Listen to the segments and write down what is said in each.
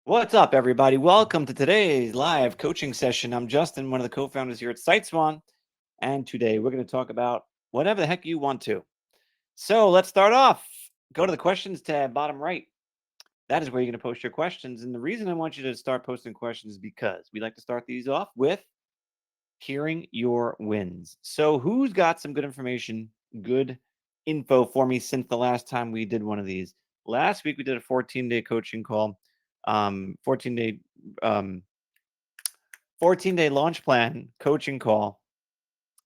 What's up, everybody? Welcome to today's live coaching session. I'm Justin, one of the co-founders here at SiteSwan, and today we're going to talk about whatever the heck you want to. So let's start off. Go to the questions tab, bottom right. That is where you're going to post your questions. And the reason I want you to start posting questions is because we like to start these off with hearing your wins. So who's got some good information, good info for me since the last time we did one of these? Last week we did a 14-day coaching call, 14-day 14-day launch plan coaching call,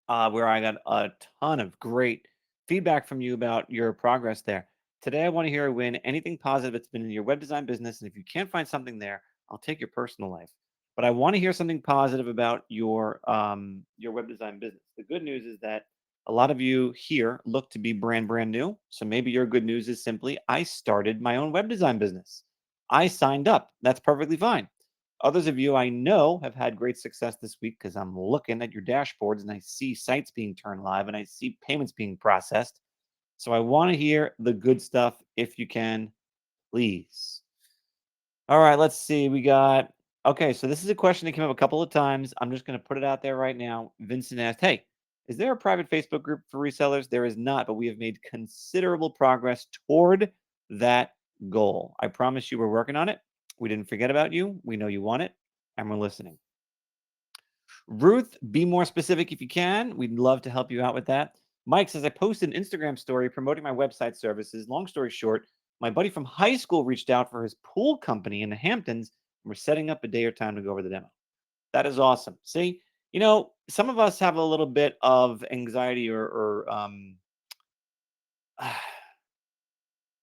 where I got a ton of great feedback from you about your progress there. Today, I want to hear a win, anything positive that's been in your web design business. And if you can't find something there, I'll take your personal life. But I want to hear something positive about your web design business. The good news is that a lot of you here look to be brand new. So maybe your good news is simply I started my own web design business. I signed up. That's perfectly fine. Others of you I know have had great success this week because I'm looking at your dashboards and I see sites being turned live and I see payments being processed. So I want to hear the good stuff if you can, please. All right, let's see. Okay, so this is a question that came up a couple of times. I'm just going to put it out there right now. Vincent asked, hey, is there a private Facebook group for resellers? There is not, but we have made considerable progress toward that goal. I promise you we're working on it. We didn't forget about you. We know you want it, and we're listening. Ruth, be more specific if you can. We'd love to help you out with that. Mike says, I posted an Instagram story promoting my website services. Long story short, my buddy from high school reached out for his pool company in the Hamptons, and we're setting up a day or time to go over the demo. That is awesome. See, some of us have a little bit of anxiety or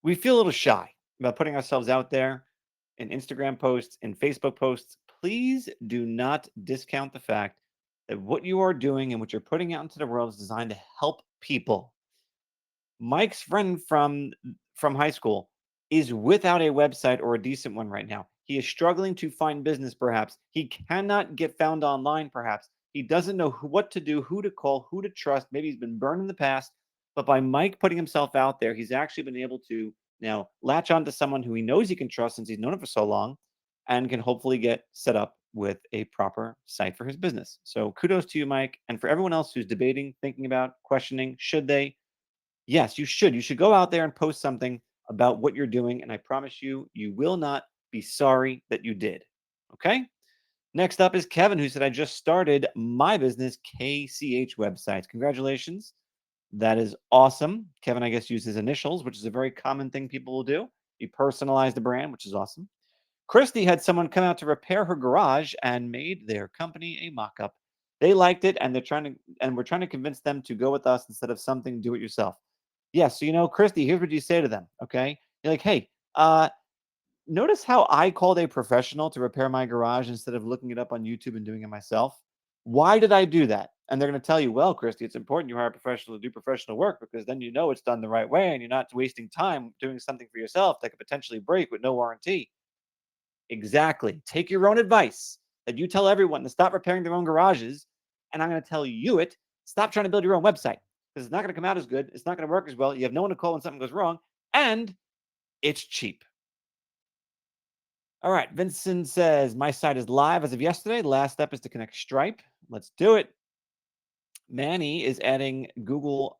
we feel a little shy about putting ourselves out there in Instagram posts and Facebook posts. Please do not discount the fact that what you are doing and what you're putting out into the world is designed to help people. Mike's friend from high school is without a website or a decent one right now. He is struggling to find business, perhaps. He cannot get found online, perhaps. He doesn't know what to do, who to call, who to trust. Maybe he's been burned in the past. But by Mike putting himself out there, he's actually been able to now latch on to someone who he knows he can trust since he's known him for so long and can hopefully get set up with a proper site for his business. So kudos to you, Mike. And for everyone else who's debating, thinking about, questioning, should they? Yes, you should. You should go out there and post something about what you're doing. And I promise you, you will not be sorry that you did. Okay. Next up is Kevin, who said, I just started my business, KCH Websites. Congratulations. That is awesome. Kevin, I guess, used his initials, which is a very common thing people will do. You personalize the brand, which is awesome. Christy had someone come out to repair her garage and made their company a mock-up. They liked it, and we're trying to convince them to go with us instead of something do it yourself. Yeah, so Christy, here's what you say to them, okay? You're like, hey, notice how I called a professional to repair my garage instead of looking it up on YouTube and doing it myself? Why did I do that? And they're going to tell you, well, Christy, it's important you hire a professional to do professional work because then you know it's done the right way and you're not wasting time doing something for yourself that could potentially break with no warranty. Exactly. Take your own advice that you tell everyone to stop repairing their own garages. And I'm going to tell you it. Stop trying to build your own website because it's not going to come out as good. It's not going to work as well. You have no one to call when something goes wrong. And it's cheap. All right. Vincent says, my site is live as of yesterday. The last step is to connect Stripe. Let's do it. Manny is adding Google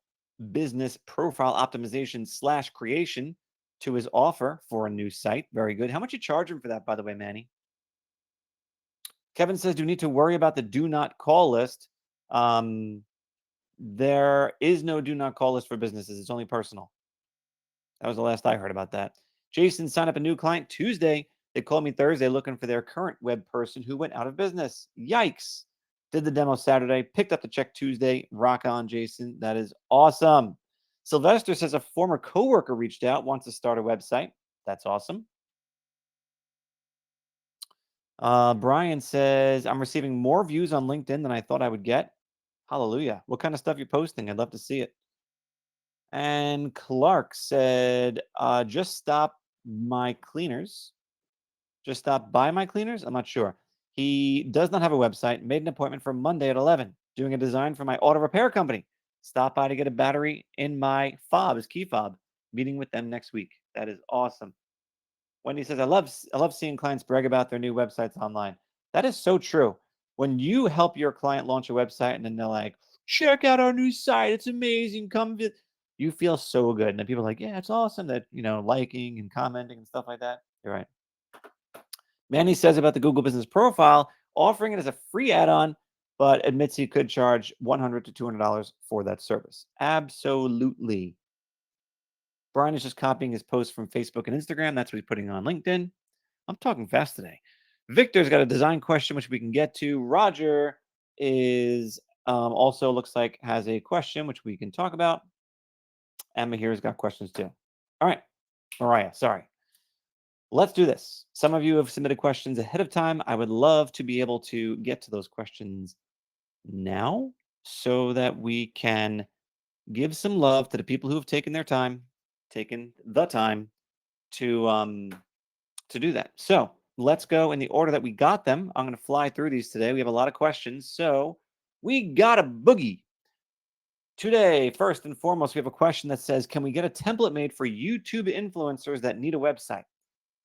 Business Profile Optimization / creation to his offer for a new site. Very good. How much you charge him for that, by the way, Manny? Kevin says, do you need to worry about the do not call list? There is no do not call list for businesses. It's only personal. That was the last I heard about that. Jason signed up a new client Tuesday. They called me Thursday looking for their current web person who went out of business. Yikes. Did the demo Saturday, picked up the check Tuesday. Rock on, Jason. That is awesome. Sylvester says a former coworker reached out, wants to start a website. That's awesome. Brian says, I'm receiving more views on LinkedIn than I thought I would get. Hallelujah. What kind of stuff you're posting? I'd love to see it. And Clark said, just stop my cleaners. Just stop by my cleaners? I'm not sure. He does not have a website. Made an appointment for Monday at 11. Doing a design for my auto repair company. Stop by to get a battery in my fob, his key fob. Meeting with them next week. That is awesome. Wendy says, I love seeing clients brag about their new websites online. That is so true. When you help your client launch a website and then they're like, check out our new site. It's amazing. You feel so good. And then people are like, yeah, it's awesome that, liking and commenting and stuff like that. You're right. Manny says about the Google Business Profile, offering it as a free add-on, but admits he could charge $100 to $200 for that service. Absolutely. Brian is just copying his posts from Facebook and Instagram. That's what he's putting on LinkedIn. I'm talking fast today. Victor's got a design question, which we can get to. Roger is also looks like has a question, which we can talk about. Emma here has got questions too. All right, Mariah, sorry. Let's do this. Some of you have submitted questions ahead of time. I would love to be able to get to those questions now so that we can give some love to the people who have taken the time to do that. So let's go in the order that we got them. I'm going to fly through these today. We have a lot of questions. So we got a boogie. Today, first and foremost, we have a question that says, can we get a template made for YouTube influencers that need a website?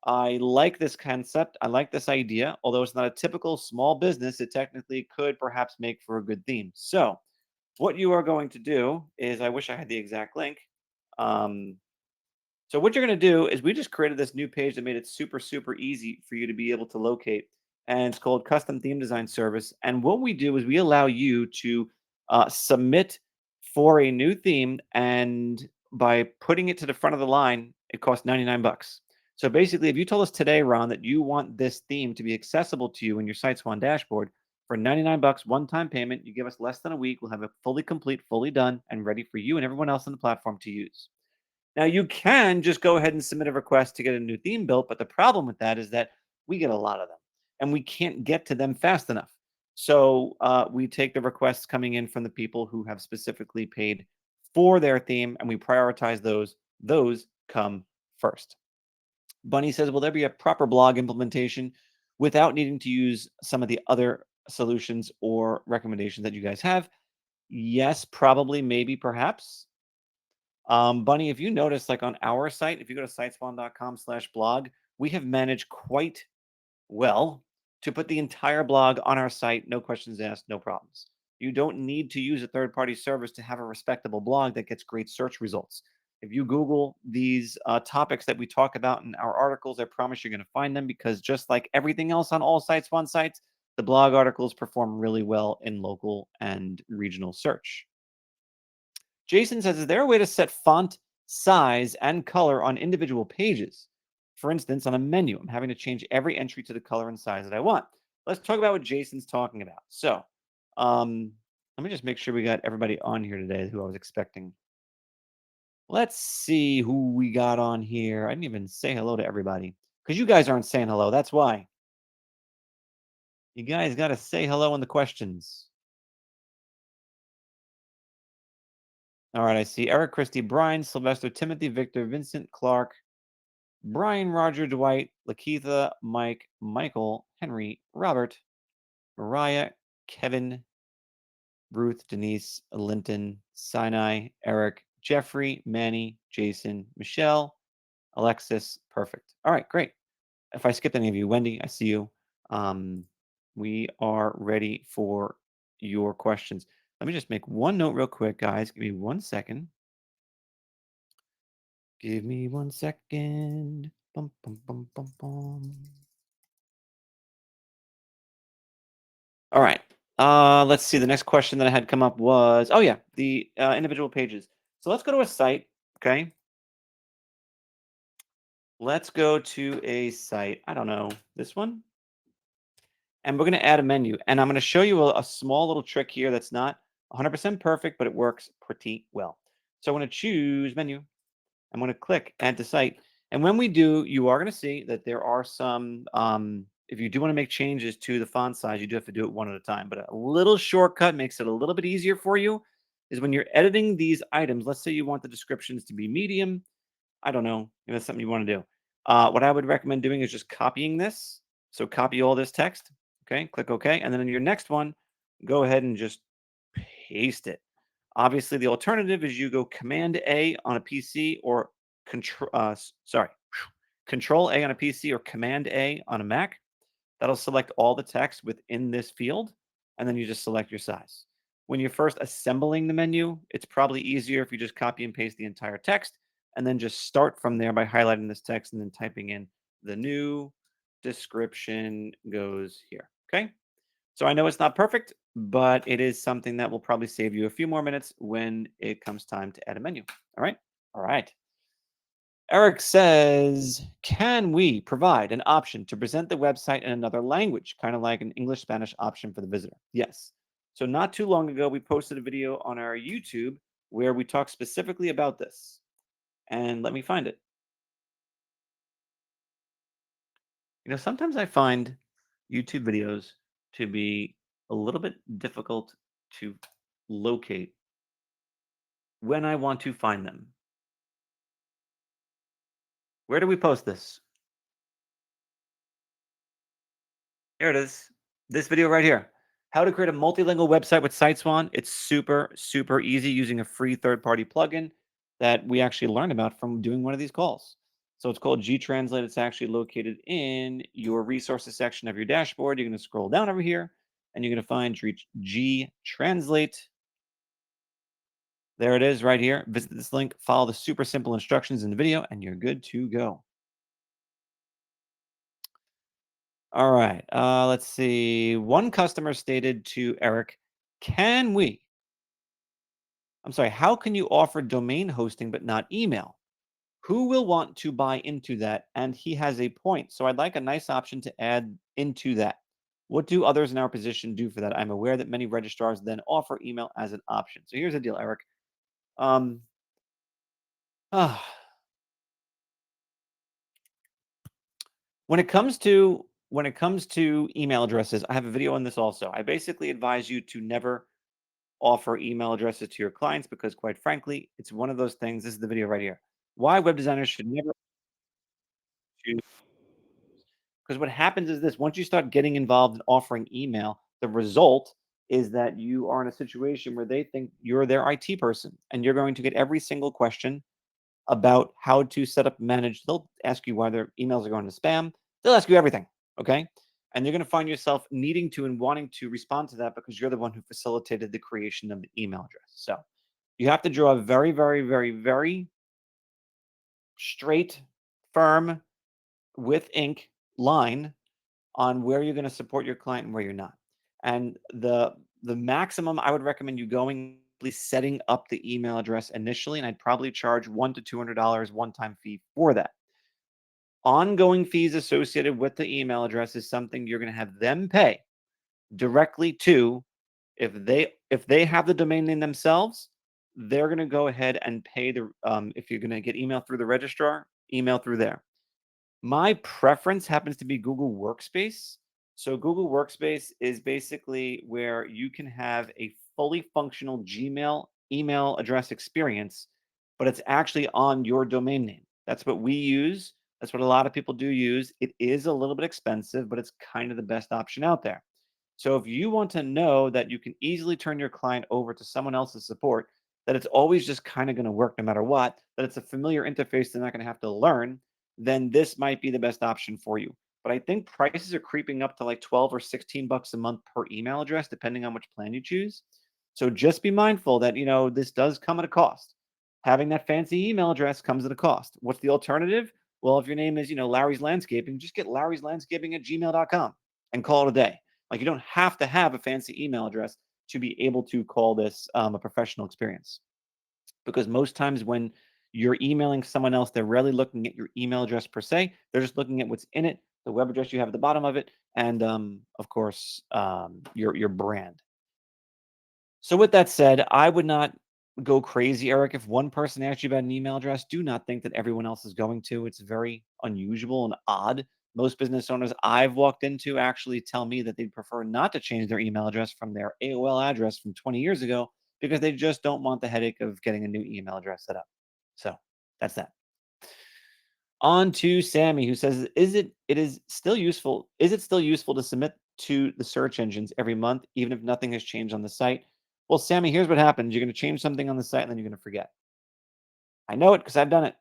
I like this concept. I like this idea. Although it's not a typical small business, it technically could perhaps make for a good theme. So what you are going to do is, I wish I had the exact link. So what you're going to do is we just created this new page that made it super, super easy for you to be able to locate. And it's called Custom Theme Design Service. And what we do is we allow you to submit for a new theme. And by putting it to the front of the line, it costs 99 bucks. So basically, if you told us today, Ron, that you want this theme to be accessible to you in your SiteSwan dashboard for 99 bucks, one-time payment, you give us less than a week, we'll have it fully complete, fully done, and ready for you and everyone else on the platform to use. Now, you can just go ahead and submit a request to get a new theme built, but the problem with that is that we get a lot of them and we can't get to them fast enough. So we take the requests coming in from the people who have specifically paid for their theme and we prioritize those. Those come first. Bunny says, will there be a proper blog implementation without needing to use some of the other solutions or recommendations that you guys have? Yes, probably, maybe, perhaps. Bunny, if you notice, like on our site, if you go to siteswan.com/blog, we have managed quite well to put the entire blog on our site, no questions asked, no problems. You don't need to use a third-party service to have a respectable blog that gets great search results. If you Google these topics that we talk about in our articles, I promise you're going to find them because just like everything else on all SiteSwan sites, the blog articles perform really well in local and regional search. Jason says, is there a way to set font size and color on individual pages? For instance, on a menu, I'm having to change every entry to the color and size that I want. Let's talk about what Jason's talking about. So let me just make sure we got everybody on here today who I was expecting. Let's see who we got on here. I didn't even say hello to everybody because you guys aren't saying hello. That's why. You guys got to say hello in the questions. All right, I see Eric, Christy, Brian, Sylvester, Timothy, Victor, Vincent, Clark, Brian, Roger, Dwight, Lakeitha, Mike, Michael, Henry, Robert, Mariah, Kevin, Ruth, Denise, Linton, Sinai, Eric, Jeffrey, Manny, Jason, Michelle, Alexis. Perfect. All right, great. If I skipped any of you, Wendy, I see you. We are ready for your questions. Let me just make one note real quick, guys. Give me 1 second. Give me 1 second. Bum, bum, bum, bum, bum. All right. Let's see. The next question that I had come up was, oh yeah, the individual pages. So let's go to a site. Okay. Let's go to a site. I don't know, this one. And we're going to add a menu. And I'm going to show you a small little trick here that's not 100% perfect, but it works pretty well. So I'm going to choose menu. I'm going to click add to site. And when we do, you are going to see that there are some, if you do want to make changes to the font size, you do have to do it one at a time. But a little shortcut makes it a little bit easier for you is when you're editing these items, let's say you want the descriptions to be medium. I don't know if that's something you want to do. What I would recommend doing is just copying this. So copy all this text. Okay, click OK. And then in your next one, go ahead and just paste it. Obviously, the alternative is you go Command A on a PC or Control A on a PC or Command A on a Mac. That'll select all the text within this field, and then you just select your size. When you're first assembling the menu, it's probably easier if you just copy and paste the entire text and then just start from there by highlighting this text and then typing in the new description goes here. Okay. So I know it's not perfect, but it is something that will probably save you a few more minutes when it comes time to add a menu. All right. All right. Eric says, can we provide an option to present the website in another language, kind of like an English Spanish option for the visitor? Yes. So, not too long ago, we posted a video on our YouTube where we talk specifically about this. And let me find it. Sometimes I find YouTube videos to be a little bit difficult to locate when I want to find them. Where do we post this? Here it is. This video right here. How to create a multilingual website with SiteSwan. It's super, super easy using a free third-party plugin that we actually learned about from doing one of these calls. So it's called G Translate. It's actually located in your resources section of your dashboard. You're going to scroll down over here and you're going to find G Translate. There it is right here. Visit this link, follow the super simple instructions in the video, and you're good to go. All right. Let's see. One customer stated to Eric, can we? I'm sorry, how can you offer domain hosting but not email? Who will want to buy into that? And he has a point. So I'd like a nice option to add into that. What do others in our position do for that? I'm aware that many registrars then offer email as an option. So here's the deal, Eric. Um, ah, when it comes to email addresses, I have a video on this also. I basically advise you to never offer email addresses to your clients because, quite frankly, it's one of those things. This is the video right here. Why web designers should never choose. Because what happens is this: once you start getting involved in offering email, the result is that you are in a situation where they think you're their IT person and you're going to get every single question about how to set up manage. They'll ask you why their emails are going to spam. They'll ask you everything. Okay. And you're going to find yourself needing to and wanting to respond to that because you're the one who facilitated the creation of the email address. So you have to draw a very, very, very, very straight, firm, with ink line on where you're going to support your client and where you're not. And the maximum I would recommend you going at least setting up the email address initially, and I'd probably charge $100 to $200 one-time fee for that. Ongoing fees associated with the email address is something you're going to have them pay directly to. If they have the domain name themselves, they're going to go ahead and pay the if you're going to get email through the registrar, email through there. My preference happens to be Google Workspace. So Google Workspace is basically where you can have a fully functional Gmail email address experience, but it's actually on your domain name. That's what we use. That's what a lot of people do use. It is a little bit expensive, but it's kind of the best option out there. So if you want to know that you can easily turn your client over to someone else's support, that it's always just kind of going to work no matter what, that it's a familiar interface they're not going to have to learn, then this might be the best option for you. But I think prices are creeping up to like 12 or 16 bucks a month per email address, depending on which plan you choose. So just be mindful that, this does come at a cost. Having that fancy email address comes at a cost. What's the alternative? Well, if your name is, Larry's Landscaping, just get Larry's Landscaping at gmail.com and call it a day. Like you don't have to have a fancy email address to be able to call this a professional experience. Because most times when you're emailing someone else, they're rarely looking at your email address per se. They're just looking at what's in it, the web address you have at the bottom of it, and of course your brand. So with that said, I would not go crazy, Eric. If one person asks you about an email address, do not think that everyone else is going to. It's very unusual and odd. Most business owners I've walked into actually tell me that they'd prefer not to change their email address from their AOL address from 20 years ago because they just don't want the headache of getting a new email address set up. So that's that. On to Sammy, who says, Is it still useful to submit to the search engines every month, even if nothing has changed on the site? Well, Sammy, here's what happens. You're going to change something on the site and then you're going to forget. I know it because I've done it.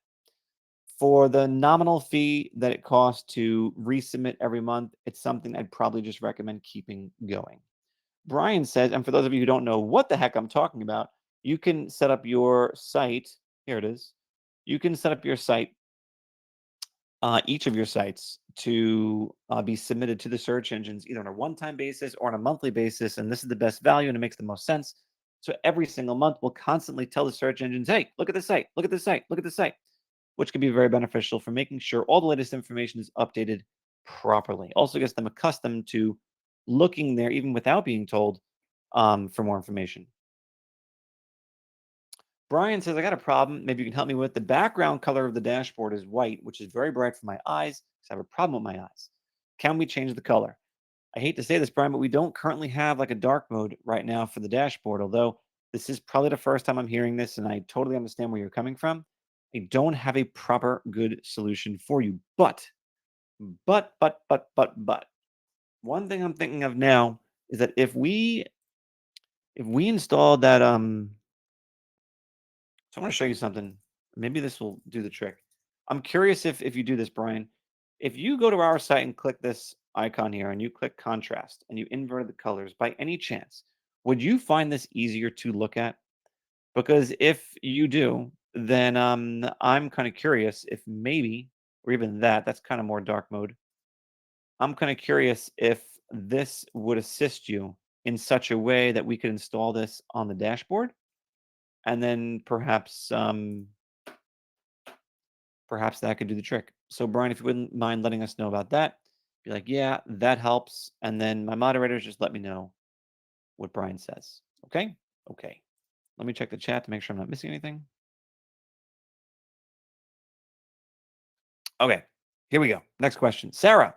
For the nominal fee that it costs to resubmit every month, it's something I'd probably just recommend keeping going. Brian says, and for those of you who don't know what the heck I'm talking about, you can set up your site. Here it is. You can set up your site, each of your sites, to be submitted to the search engines either on a one-time basis or on a monthly basis. And this is the best value and it makes the most sense. So every single month, we'll constantly tell the search engines, hey, look at the site, look at the site, look at the site, which can be very beneficial for making sure all the latest information is updated properly. Also gets them accustomed to looking there even without being told for more information. Brian says, I got a problem. Maybe you can help me with the background color of the dashboard is white, which is very bright for my eyes because I have a problem with my eyes. Can we change the color? I hate to say this, Brian, but we don't currently have like a dark mode right now for the dashboard, although this is probably the first time I'm hearing this and I totally understand where you're coming from. I don't have a proper good solution for you. But one thing I'm thinking of now is that if we install that so I want to show you something. Maybe this will do the trick. I'm curious if you do this, Brian. If you go to our site and click this icon here and you click contrast and you invert the colors by any chance, would you find this easier to look at? Because if you do, then I'm kind of curious if maybe, or even that's kind of more dark mode. I'm kind of curious if this would assist you in such a way that we could install this on the dashboard and then perhaps that could do the trick. So, Brian, if you wouldn't mind letting us know about that, be like, yeah, that helps. And then my moderators just let me know what Brian says. Okay? Okay. Let me check the chat to make sure I'm not missing anything. Okay. Here we go. Next question. Sarah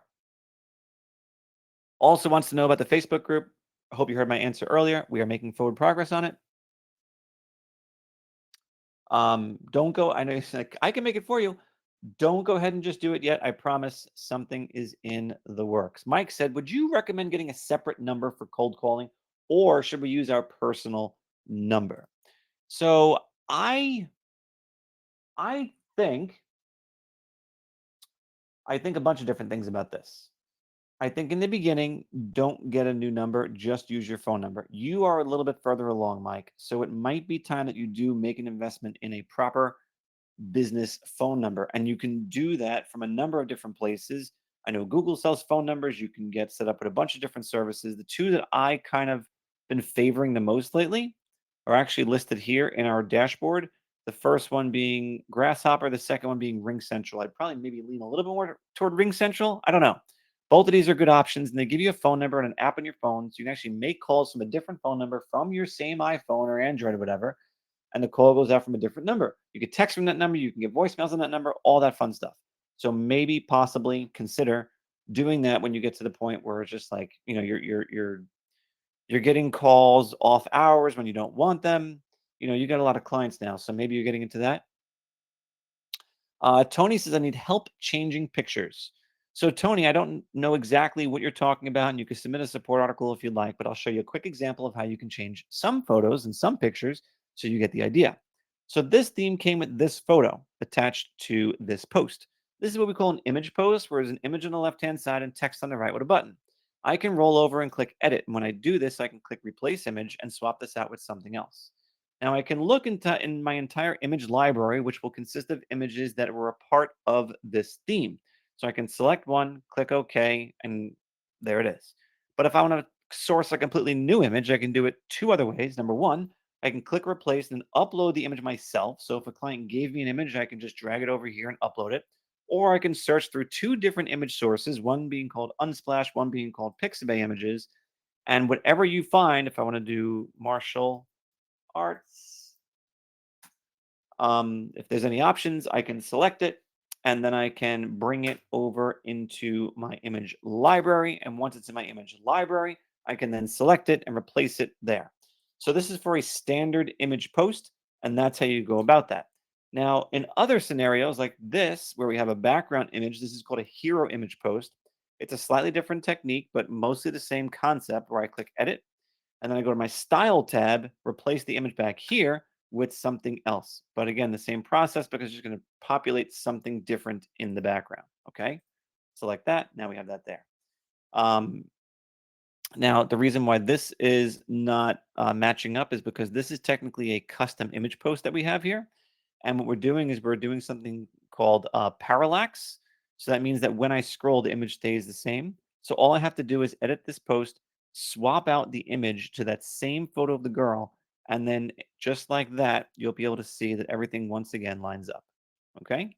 also wants to know about the Facebook group. I hope you heard my answer earlier. We are making forward progress on it. Don't go. I know you're like, I can make it for you. Don't go ahead and just do it yet. I promise something is in the works. Mike said, would you recommend getting a separate number for cold calling or should we use our personal number? So I think a bunch of different things about this. I think in the beginning, don't get a new number, just use your phone number. You are a little bit further along, Mike. So it might be time that you do make an investment in a proper business phone number. And you can do that from a number of different places. I know Google sells phone numbers. You can get set up with a bunch of different services. The two that I kind of been favoring the most lately are actually listed here in our dashboard. The first one being Grasshopper, the second one being Ring Central. I'd probably maybe lean a little bit more toward Ring Central. I don't know. Both of these are good options, and they give you a phone number and an app on your phone, so you can actually make calls from a different phone number from your same iPhone or Android or whatever, and the call goes out from a different number. You can text from that number, you can get voicemails on that number, all that fun stuff. So maybe possibly consider doing that when you get to the point where it's just like, you're getting calls off hours when you don't want them. You got a lot of clients now, so maybe you're getting into that. Tony says, I need help changing pictures. So, Tony, I don't know exactly what you're talking about, and you can submit a support article if you'd like, but I'll show you a quick example of how you can change some photos and some pictures so you get the idea. So, this theme came with this photo attached to this post. This is what we call an image post, where there's an image on the left-hand side and text on the right with a button. I can roll over and click edit. And when I do this, I can click replace image and swap this out with something else. Now I can look in my entire image library, which will consist of images that were a part of this theme. So I can select one, click OK, and there it is. But if I want to source a completely new image, I can do it two other ways. Number one, I can click replace and upload the image myself. So if a client gave me an image, I can just drag it over here and upload it. Or I can search through two different image sources, one being called Unsplash, one being called Pixabay Images. And whatever you find, if I want to do martial arts, if there's any options, I can select it and then I can bring it over into my image library. And once it's in my image library, I can then select it and replace it there. So this is for a standard image post, and that's how you go about that. Now, in other scenarios like this, where we have a background image, this is called a hero image post. It's a slightly different technique, but mostly the same concept where I click edit, and then I go to my style tab, replace the image back here. with something else. But again, the same process because you're going to populate something different in the background. Okay. So like that. Now we have that there. Um, Now, the reason why this is not matching up is because this is technically a custom image post that we have here. And what we're doing is we're doing something called parallax. So that means that when I scroll, the image stays the same. So all I have to do is edit this post, swap out the image to that same photo of the girl, and then just like that, you'll be able to see that everything once again lines up. Okay?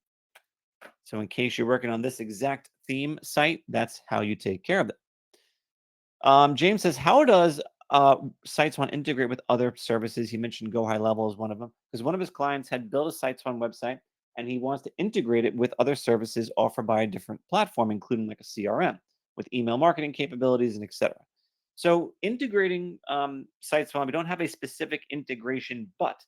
So in case you're working on this exact theme site, that's how you take care of it. James says, how does SiteSwan integrate with other services? He mentioned Go High Level as one of them because one of his clients had built a SiteSwan website and he wants to integrate it with other services offered by a different platform, including like a CRM with email marketing capabilities and etc. So integrating SiteSwan, we don't have a specific integration, but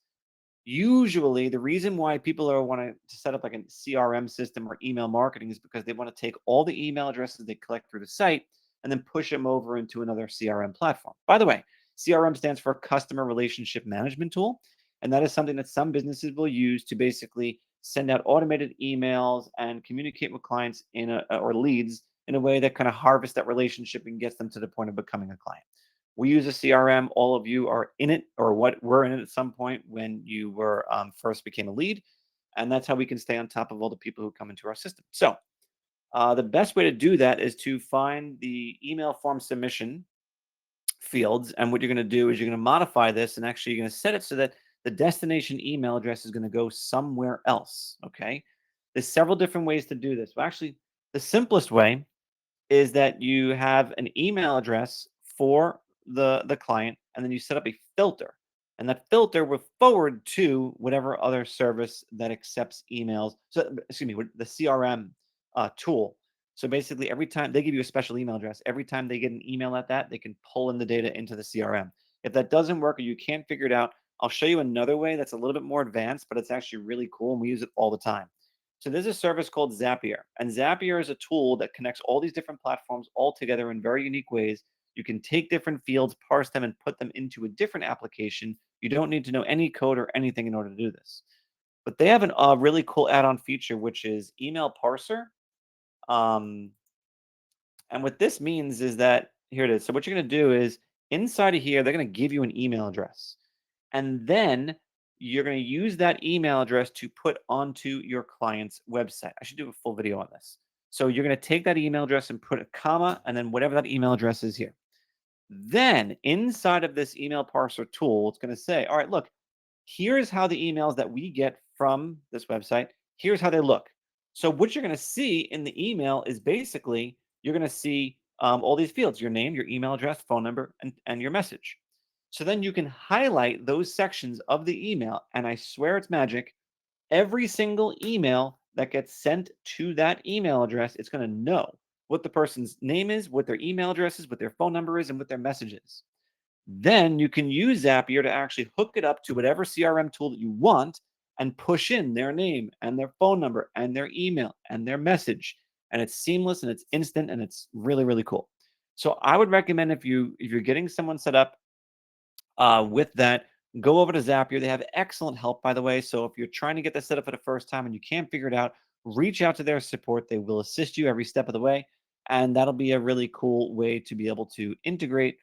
usually the reason why people are wanting to set up like a CRM system or email marketing is because they want to take all the email addresses they collect through the site and then push them over into another CRM platform. By the way, CRM stands for Customer Relationship Management Tool, and that is something that some businesses will use to basically send out automated emails and communicate with clients or leads in a way that kind of harvests that relationship and gets them to the point of becoming a client. We use a CRM. All of you are in it, or what were in it at some point when you were first became a lead, and that's how we can stay on top of all the people who come into our system. So the best way to do that is to find the email form submission fields, and what you're going to do is you're going to modify this, and actually you're going to set it so that the destination email address is going to go somewhere else. Okay, there's several different ways to do this. Well, actually, the simplest way is that you have an email address for the client, and then you set up a filter, and that filter will forward to whatever other service that accepts emails. So, excuse me, the CRM tool. So basically, every time they give you a special email address, every time they get an email at that, they can pull in the data into the CRM. If that doesn't work or you can't figure it out, I'll show you another way that's a little bit more advanced, but it's actually really cool, and we use it all the time. So there's a service called Zapier, and Zapier is a tool that connects all these different platforms all together in very unique ways. You can take different fields, parse them, and put them into a different application. You don't need to know any code or anything in order to do this. But they have a really cool add-on feature, which is email parser. Um, and what this means is that here it is. So what you're going to do is inside of here, they're going to give you an email address. And then you're going to use that email address to put onto your client's website. I should do a full video on this. So you're going to take that email address and put a comma and then whatever that email address is here. Then inside of this email parser tool, it's going to say, all right, look, here's how the emails that we get from this website, here's how they look. So what you're going to see in the email is basically you're going to see all these fields: your name, your email address, phone number, and your message. So then you can highlight those sections of the email, and I swear it's magic. Every single email that gets sent to that email address, it's going to know what the person's name is, what their email address is, what their phone number is, and what their message is. Then you can use Zapier to actually hook it up to whatever CRM tool that you want and push in their name and their phone number and their email and their message. And it's seamless and it's instant and it's really, really cool. So I would recommend if you're getting someone set up with that, go over to Zapier. They have excellent help, by the way. So if you're trying to get this set up for the first time and you can't figure it out, reach out to their support. They will assist you every step of the way. And that'll be a really cool way to be able to integrate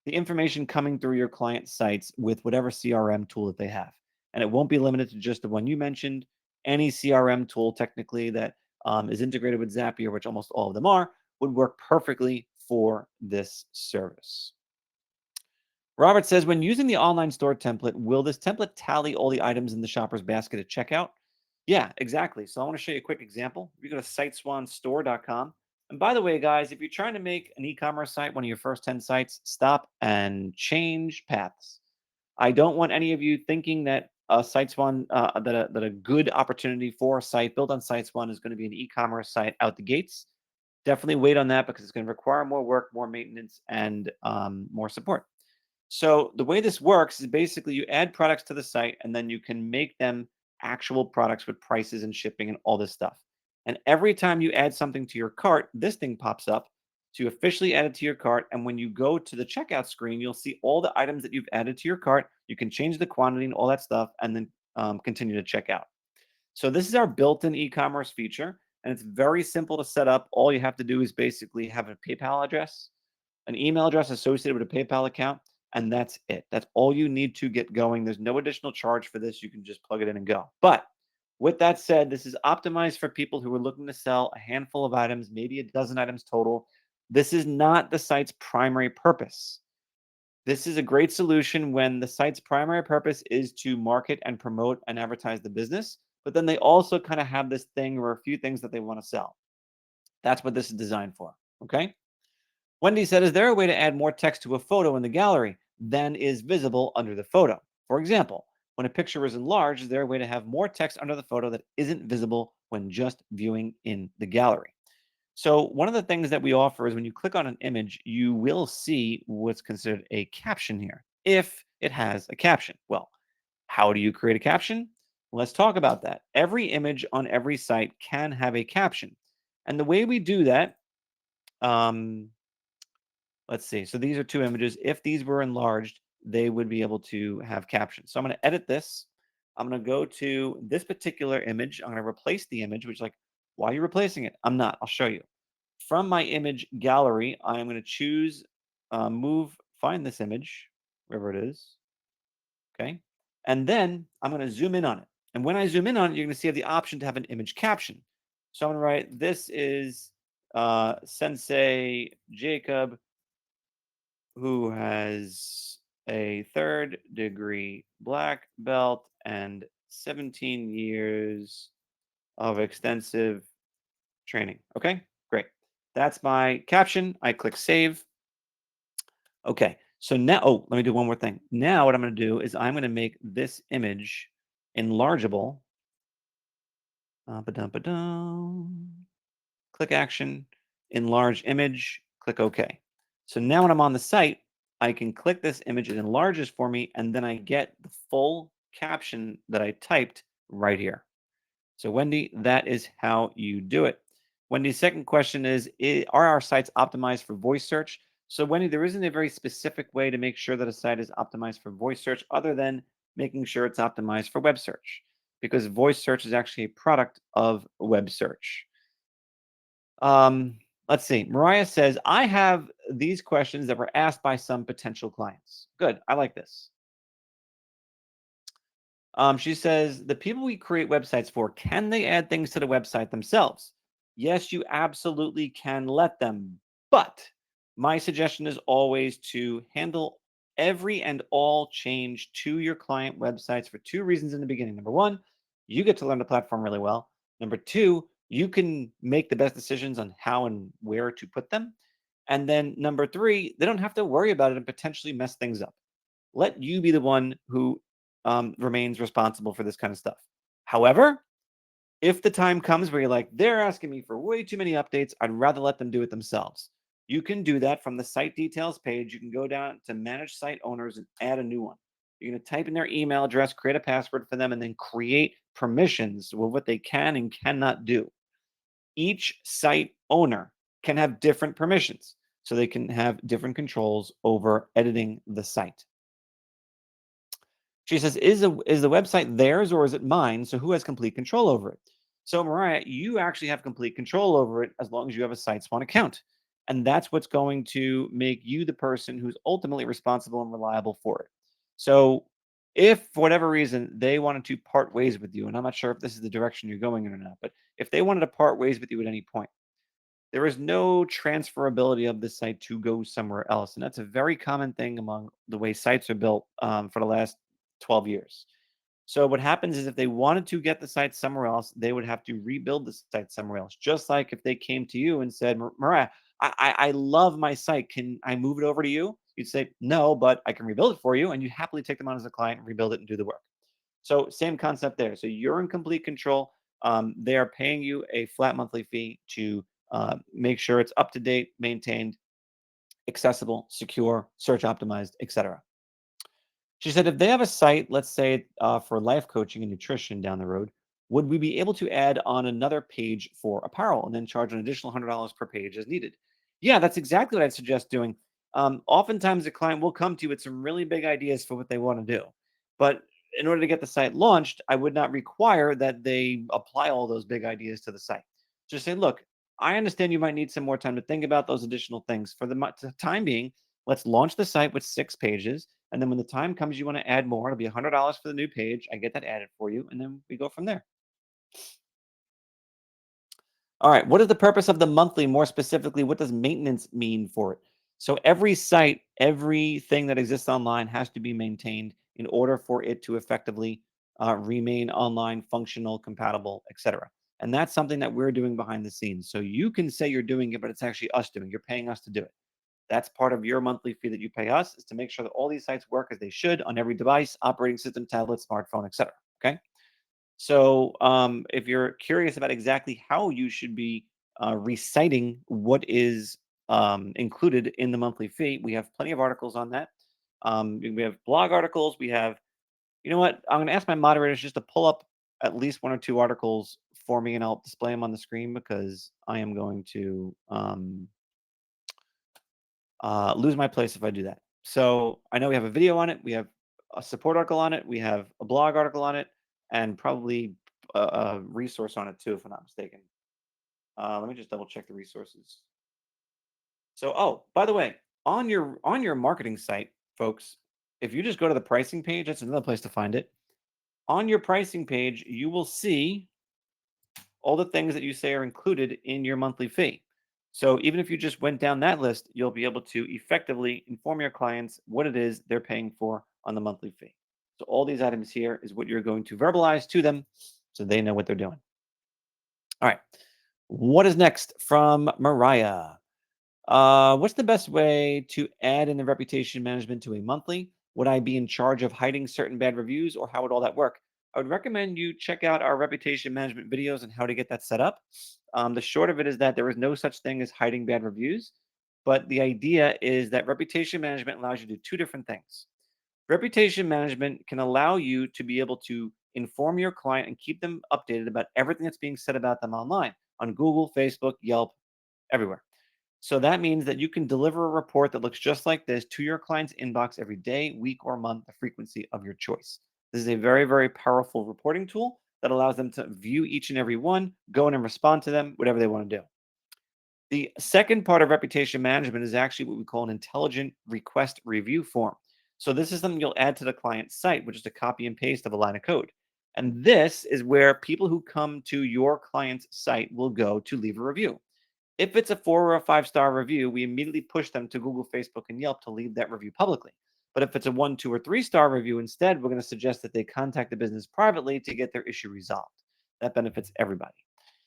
the information coming through your client sites with whatever CRM tool that they have. And it won't be limited to just the one you mentioned. Any CRM tool technically that is integrated with Zapier, which almost all of them are, would work perfectly for this service. Robert says, when using the online store template, will this template tally all the items in the shopper's basket at checkout? Yeah, exactly. So I want to show you a quick example. If you go to siteswanstore.com, and by the way, guys, if you're trying to make an e-commerce site, one of your first 10 sites, stop and change paths. I don't want any of you thinking that SiteSwan, that a good opportunity for a site built on SiteSwan is going to be an e-commerce site out the gates. Definitely wait on that because it's going to require more work, more maintenance, and more support. So the way this works is basically you add products to the site and then you can make them actual products with prices and shipping and all this stuff. And every time you add something to your cart, this thing pops up to officially add it to your cart. And when you go to the checkout screen, you'll see all the items that you've added to your cart. You can change the quantity and all that stuff, and then continue to check out. So this is our built-in e-commerce feature, and it's very simple to set up. All you have to do is basically have a PayPal address, an email address associated with a PayPal account, and that's it. That's all you need to get going. There's no additional charge for this. You can just plug it in and go. But with that said, this is optimized for people who are looking to sell a handful of items, maybe a dozen items total. This is not the site's primary purpose. This is a great solution when the site's primary purpose is to market and promote and advertise the business, but then they also kind of have this thing or a few things that they want to sell. That's what this is designed for. Okay. Wendy said, is there a way to add more text to a photo in the gallery than is visible under the photo? For example, when a picture is enlarged, is there a way to have more text under the photo that isn't visible when just viewing in the gallery? So one of the things that we offer is when you click on an image, you will see what's considered a caption here, if it has a caption. Well, how do you create a caption? Let's talk about that. Every image on every site can have a caption. And the way we do that, um, let's see. So these are two images. If these were enlarged, they would be able to have captions. So I'm going to edit this. I'm going to go to this particular image. I'm going to replace the image, which is like, why are you replacing it? I'm not. I'll show you. From my image gallery, I'm going to choose, find this image, wherever it is. Okay. And then I'm going to zoom in on it. And when I zoom in on it, you're going to see I have the option to have an image caption. So I'm going to write, this is Sensei Jacob, who has a third-degree black belt and 17 years of extensive training. Okay, great. That's my caption. I click save. Okay, so now, oh, let me do one more thing. Now what I'm going to do is I'm going to make this image enlargeable. Click action, enlarge image, click OK. So now when I'm on the site, I can click this image, it enlarges for me, and then I get the full caption that I typed right here. So Wendy, that is how you do it. Wendy's second question is, are our sites optimized for voice search? So Wendy, there isn't a very specific way to make sure that a site is optimized for voice search other than making sure it's optimized for web search, because voice search is actually a product of web search. Um, let's see. Mariah says, I have these questions that were asked by some potential clients. Good. I like this. She says, the people we create websites for, can they add things to the website themselves? Yes, you absolutely can let them. But my suggestion is always to handle every and all change to your client websites for two reasons in the beginning. Number one, you get to learn the platform really well. Number two, you can make the best decisions on how and where to put them. And then number three, they don't have to worry about it and potentially mess things up. Let you be the one who remains responsible for this kind of stuff. However, if the time comes where you're like, they're asking me for way too many updates, I'd rather let them do it themselves. You can do that from the site details page. You can go down to manage site owners and add a new one. You're going to type in their email address, create a password for them, and then create permissions with what they can and cannot do. Each site owner can have different permissions, so they can have different controls over editing the site. She says, is the website theirs or is it mine? So who has complete control over it? So Mariah, you actually have complete control over it as long as you have a SiteSwan account. And that's what's going to make you the person who's ultimately responsible and reliable for it. So if for whatever reason they wanted to part ways with you, and I'm not sure if this is the direction you're going in or not, but if they wanted to part ways with you at any point, there is no transferability of this site to go somewhere else. And that's a very common thing among the way sites are built for the last 12 years. So what happens is if they wanted to get the site somewhere else, they would have to rebuild the site somewhere else. Just like if they came to you and said, Mariah, I love my site. Can I move it over to you? You'd say, no, but I can rebuild it for you. And you'd happily take them on as a client and rebuild it and do the work. So same concept there. So you're in complete control. They are paying you a flat monthly fee to make sure it's up to date, maintained, accessible, secure, search optimized, etc. She said, if they have a site, let's say for life coaching and nutrition down the road, would we be able to add on another page for apparel and then charge an additional $100 per page as needed? Yeah, that's exactly what I'd suggest doing. Oftentimes, a client will come to you with some really big ideas for what they want to do. But in order to get the site launched, I would not require that they apply all those big ideas to the site. Just say, look, I understand you might need some more time to think about those additional things. For the time being, let's launch the site with 6 pages. And then when the time comes, you want to add more, it'll be $100 for the new page. I get that added for you. And then we go from there. All right. What is the purpose of the monthly? More specifically, what does maintenance mean for it? So every site, everything that exists online has to be maintained in order for it to effectively remain online, functional, compatible, etc. And that's something that we're doing behind the scenes. So you can say you're doing it, but it's actually us doing. You're paying us to do it. That's part of your monthly fee that you pay us, is to make sure that all these sites work as they should on every device, operating system, tablet, smartphone, etc. Okay. So, if you're curious about exactly how you should be reciting what is included in the monthly fee, we have plenty of articles on that. We have blog articles. We have, you know what? I'm going to ask my moderators just to pull up at least 1 or 2 articles for me, and I'll display them on the screen because I am going to lose my place if I do that. So I know we have a video on it. We have a support article on it. We have a blog article on it, and probably a resource on it too, if I'm not mistaken. Let me just double check the resources. So, oh, by the way, on your marketing site, folks, if you just go to the pricing page, that's another place to find it. On your pricing page, you will see all the things that you say are included in your monthly fee. So even if you just went down that list, you'll be able to effectively inform your clients what it is they're paying for on the monthly fee. So all these items here is what you're going to verbalize to them so they know what they're doing. All right. What is next from Mariah? What's the best way to add in the reputation management to a monthly? Would I be in charge of hiding certain bad reviews, or how would all that work? I would recommend you check out our reputation management videos on how to get that set up. The short of it is that there is no such thing as hiding bad reviews, but the idea is that reputation management allows you to do 2 different things. Reputation management can allow you to be able to inform your client and keep them updated about everything that's being said about them online on Google, Facebook, Yelp, everywhere. So that means that you can deliver a report that looks just like this to your client's inbox every day, week, or month, the frequency of your choice. This is a very, very powerful reporting tool that allows them to view each and every one, go in and respond to them, whatever they want to do. The second part of reputation management is actually what we call an intelligent request review form. So this is something you'll add to the client's site, which is a copy and paste of a line of code. And this is where people who come to your client's site will go to leave a review. If it's a 4 or a 5-star review, we immediately push them to Google, Facebook, and Yelp to leave that review publicly. But if it's a 1, 2, or 3-star review, instead, we're going to suggest that they contact the business privately to get their issue resolved. That benefits everybody.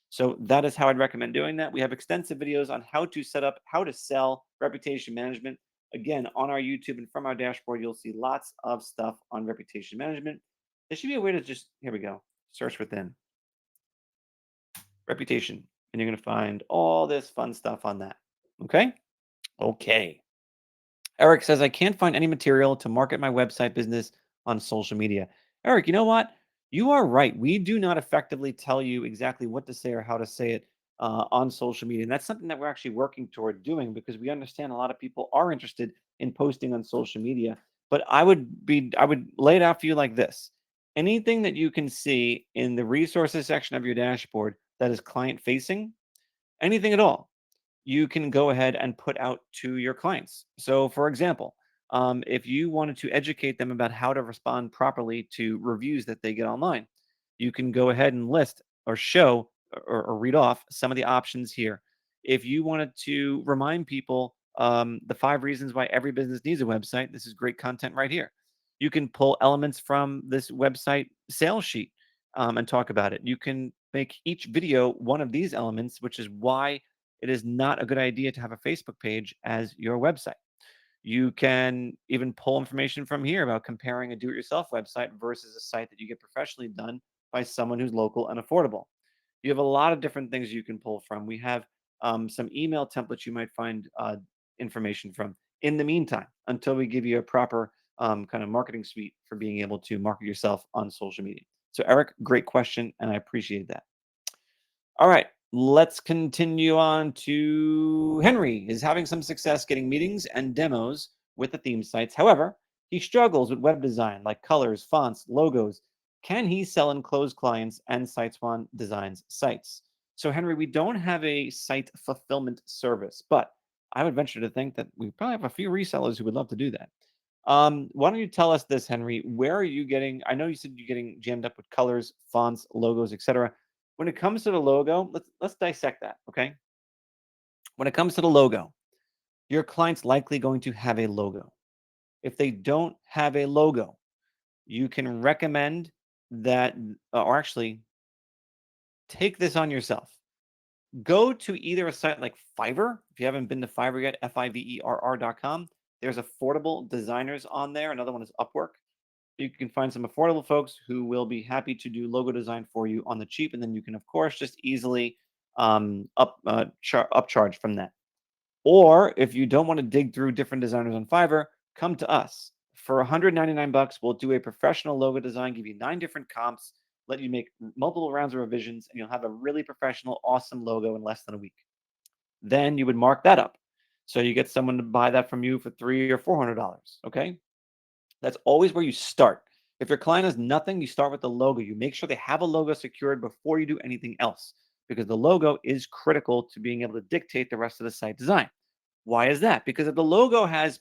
So that is how I'd recommend doing that. We have extensive videos on how to set up, how to sell reputation management. Again, on our YouTube and from our dashboard, you'll see lots of stuff on reputation management. There should be a way to just, here we go, search within reputation, and you're going to find all this fun stuff on that. Okay. Okay. Eric says, I can't find any material to market my website business on social media. Eric, you know what? You are right. We do not effectively tell you exactly what to say or how to say it on social media. And that's something that we're actually working toward doing, because we understand a lot of people are interested in posting on social media. But I would lay it out for you like this. Anything that you can see in the resources section of your dashboard that is client facing, anything at all, you can go ahead and put out to your clients. So, for example, if you wanted to educate them about how to respond properly to reviews that they get online, you can go ahead and list or show or read off some of the options here. If you wanted to remind people the 5 reasons why every business needs a website, this is great content right here. You can pull elements from this website sales sheet and talk about it. You can make each video one of these elements, which is why it is not a good idea to have a Facebook page as your website. You can even pull information from here about comparing a do-it-yourself website versus a site that you get professionally done by someone who's local and affordable. You have a lot of different things you can pull from. We have some email templates you might find information from in the meantime, until we give you a proper kind of marketing suite for being able to market yourself on social media. So, Eric, great question, and I appreciate that. All right, let's continue on to Henry is having some success getting meetings and demos with the theme sites. However, He struggles with web design like colors, fonts, logos. Can he sell and close clients and SiteSwan designs sites? So, Henry, we don't have a site fulfillment service, but I would venture to think that we probably have a few resellers who would love to do that. Why don't you tell us this, Henry? Where are you getting? I know you said you're getting jammed up with colors, fonts, logos, etc. When it comes to the logo, let's dissect that. Okay. When it comes to the logo, your client's likely going to have a logo. If they don't have a logo, you can recommend that, or actually take this on yourself. Go to either a site like Fiverr. If you haven't been to Fiverr yet, fiverr.com. There's affordable designers on there. Another one is Upwork. You can find some affordable folks who will be happy to do logo design for you on the cheap, and then you can, of course, just easily upcharge from that. Or if you don't want to dig through different designers on Fiverr, come to us. For 199 bucks, we'll do a professional logo design, give you 9 different comps, let you make multiple rounds of revisions, and you'll have a really professional, awesome logo in less than a week. Then you would mark that up. So you get someone to buy that from you for $300 or $400. Okay. That's always where you start. If your client has nothing, you start with the logo. You make sure they have a logo secured before you do anything else, because the logo is critical to being able to dictate the rest of the site design. Why is that? Because if the logo has,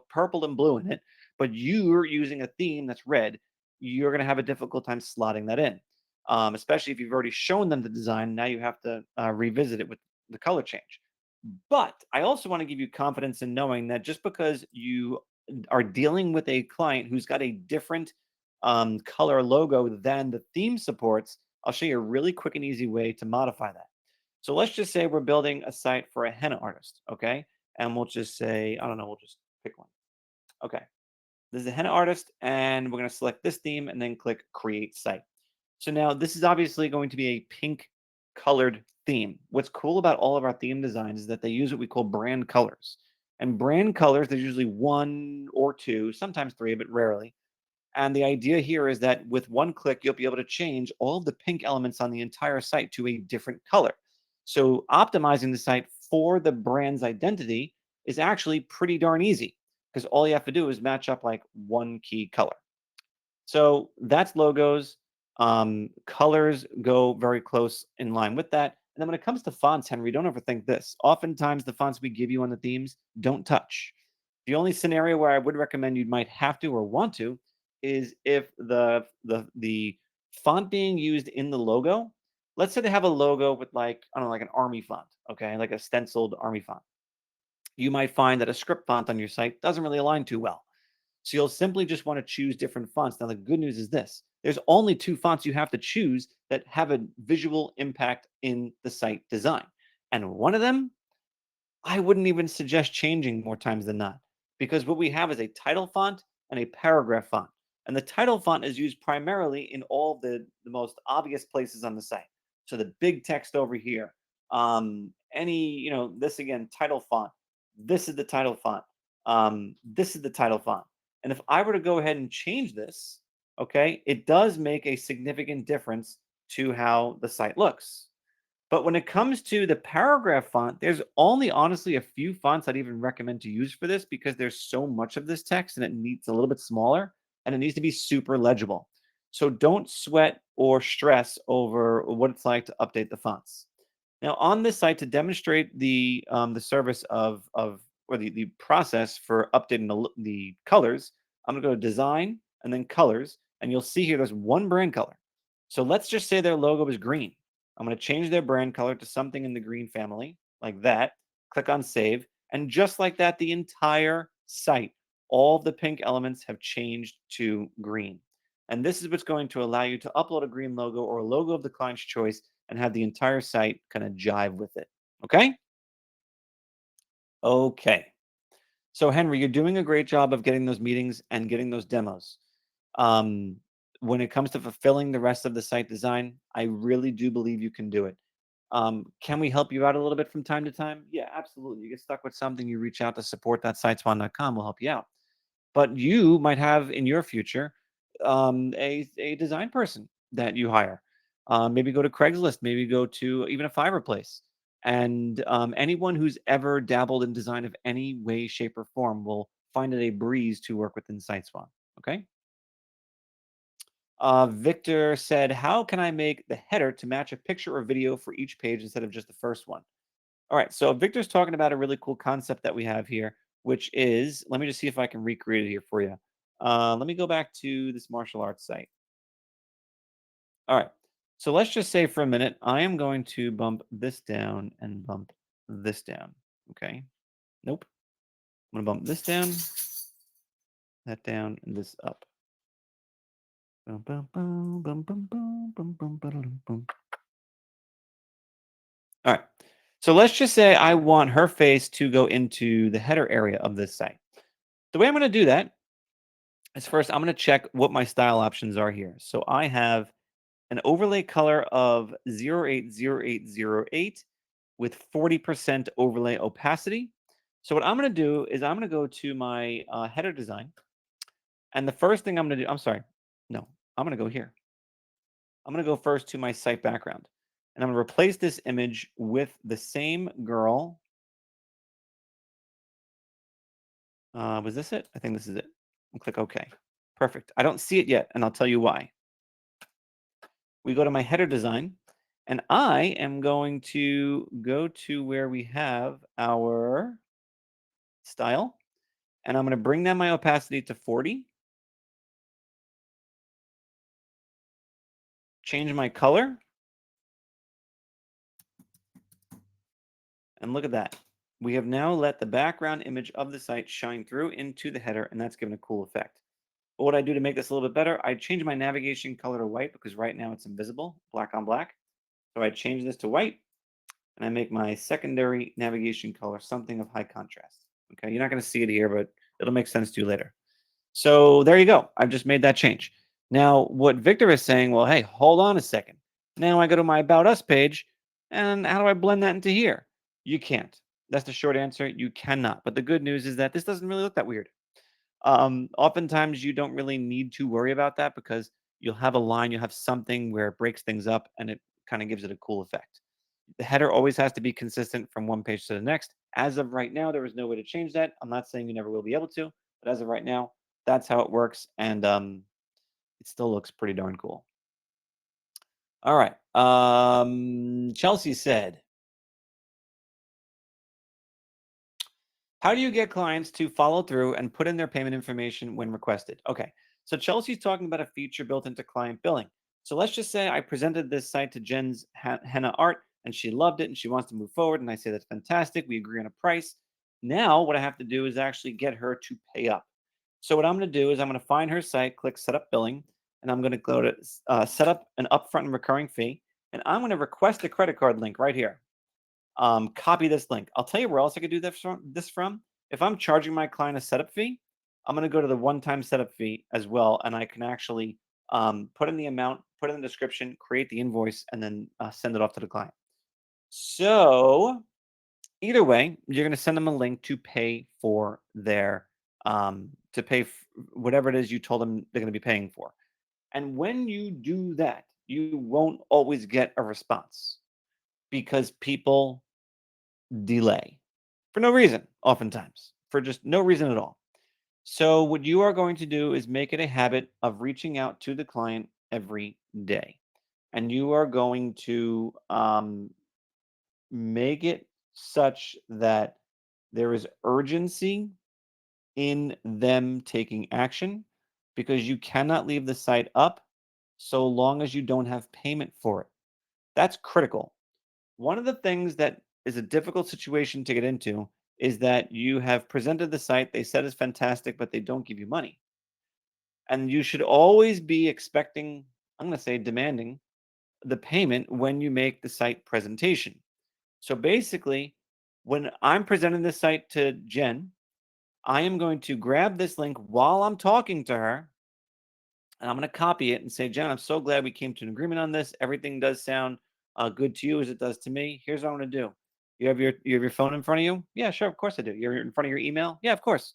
purple and blue in it, but you're using a theme that's red, you're going to have a difficult time slotting that in. Especially if you've already shown them the design. Now you have to revisit it with the color change. But I also want to give you confidence in knowing that just because you are dealing with a client who's got a different color logo than the theme supports, I'll show you a really quick and easy way to modify that. So let's just say we're building a site for a henna artist, okay? And we'll just say, I don't know, we'll just pick one. Okay. This is a henna artist, and we're going to select this theme and then click create site. So now this is obviously going to be a pink colored theme. What's cool about all of our theme designs is that they use what we call brand colors. And brand colors, there's usually one or two, sometimes three, but rarely. And the idea here is that with one click, you'll be able to change all of the pink elements on the entire site to a different color. So optimizing the site for the brand's identity is actually pretty darn easy, because all you have to do is match up like one key color. So that's logos. Colors go very close in line with that. And then when it comes to fonts, Henry, don't overthink this. Oftentimes, the fonts we give you on the themes don't touch. The only scenario where I would recommend you might have to or want to is if the font being used in the logo. Let's say they have a logo with, like, I don't know, like an army font, okay, like a stenciled army font. You might find that a script font on your site doesn't really align too well. So you'll simply just want to choose different fonts. Now, the good news is this: there's only 2 fonts you have to choose that have a visual impact in the site design. And one of them, I wouldn't even suggest changing more times than not, because what we have is a title font and a paragraph font. And the title font is used primarily in all the most obvious places on the site. So the big text over here, this again, title font. This is the title font. This is the title font. And if I were to go ahead and change this, okay, it does make a significant difference to how the site looks. But when it comes to the paragraph font, there's only honestly a few fonts I'd even recommend to use for this, because there's so much of this text and it needs a little bit smaller and it needs to be super legible. So don't sweat or stress over what it's like to update the fonts. Now, on this site, to demonstrate the service of or the process for updating the colors, I'm going to go to design and then colors, and you'll see here there's one brand color. So let's just say their logo is green. I'm going to change their brand color to something in the green family, like that. Click on save. And just like that, the entire site, all of the pink elements have changed to green. And this is what's going to allow you to upload a green logo or a logo of the client's choice and have the entire site kind of jive with it. Okay? Okay. So, Henry, you're doing a great job of getting those meetings and getting those demos. Um, when it comes to fulfilling the rest of the site design, I really do believe you can do it. Can we help you out a little bit from time to time? Yeah, absolutely. You get stuck with something, you reach out to support.siteswan.com. We'll help you out. But you might have in your future a design person that you hire. Maybe go to Craigslist, maybe go to even a Fiverr place. And anyone who's ever dabbled in design of any way, shape, or form will find it a breeze to work within SiteSwan. Okay. Victor said, "How can I make the header to match a picture or video for each page instead of just the first one?" All right. So Victor's talking about a really cool concept that we have here, which is, let me just see if I can recreate it here for you. Let me go back to this martial arts site. All right. So let's just say for a minute, I am going to bump this down and bump this down. Okay. Nope. I'm going to bump this down, that down, and this up. Bum, bum, bum, bum, bum, bum, bum, bum, ba-da-dum, bum. All right. So let's just say I want her face to go into the header area of this site. The way I'm going to do that is first, I'm going to check what my style options are here. So I have an overlay color of 080808 with 40% overlay opacity. So what I'm going to do is I'm going to go to my header design. And the first thing I'm going to do, I'm sorry, no, I'm going to go here. I'm going to go first to my site background. And I'm going to replace this image with the same girl. Was this it? I think this is it. And click OK. Perfect. I don't see it yet, and I'll tell you why. We go to my header design, and I am going to go to where we have our style, and I'm going to bring down my opacity to 40, change my color, and look at that. We have now let the background image of the site shine through into the header, and that's given a cool effect. But what I do to make this a little bit better, I change my navigation color to white because right now it's invisible, black on black. So I change this to white, and I make my secondary navigation color something of high contrast. Okay, you're not going to see it here, but it'll make sense to you later. So there you go. I've just made that change. Now, what Victor is saying, well, hey, hold on a second. Now I go to my About Us page, and how do I blend that into here? You can't. That's the short answer. You cannot. But the good news is that this doesn't really look that weird. Oftentimes, you don't really need to worry about that because you'll have a line, you'll have something where it breaks things up, and it kind of gives it a cool effect. The header always has to be consistent from one page to the next. As of right now, there is no way to change that. I'm not saying you never will be able to, but as of right now, that's how it works, and it still looks pretty darn cool. All right. Chelsea said, "How do you get clients to follow through and put in their payment information when requested?" Okay, so Chelsea's talking about a feature built into client billing. So let's just say I presented this site to Jen's henna art, and she loved it, and she wants to move forward. And I say that's fantastic. We agree on a price. Now what I have to do is actually get her to pay up. So what I'm going to do is I'm going to find her site, click Set Up Billing, and I'm going to go to Set Up an Upfront and Recurring Fee, and I'm going to request a credit card link right here. Copy this link. I'll tell you where else I could do this from. If I'm charging my client a setup fee, I'm going to go to the one-time setup fee as well, and I can actually put in the amount, put in the description, create the invoice, and then send it off to the client. So either way, you're going to send them a link to pay for their whatever it is you told them they're going to be paying for. And when you do that, you won't always get a response because people delay for no reason, oftentimes, for just no reason at all. So, what you are going to do is make it a habit of reaching out to the client every day. And you are going to make it such that there is urgency in them taking action because you cannot leave the site up so long as you don't have payment for it. That's critical. One of the things that is a difficult situation to get into is that you have presented the site, they said it's fantastic, but they don't give you money. And you should always be expecting, I'm going to say demanding, the payment when you make the site presentation. So basically, when I'm presenting this site to Jen, I am going to grab this link while I'm talking to her, and I'm going to copy it and say, Jen, I'm so glad we came to an agreement on this. Everything does sound good to you as it does to me. Here's what I'm going to do. You have your phone in front of you? Yeah, sure. Of course I do. You're in front of your email? Yeah, of course.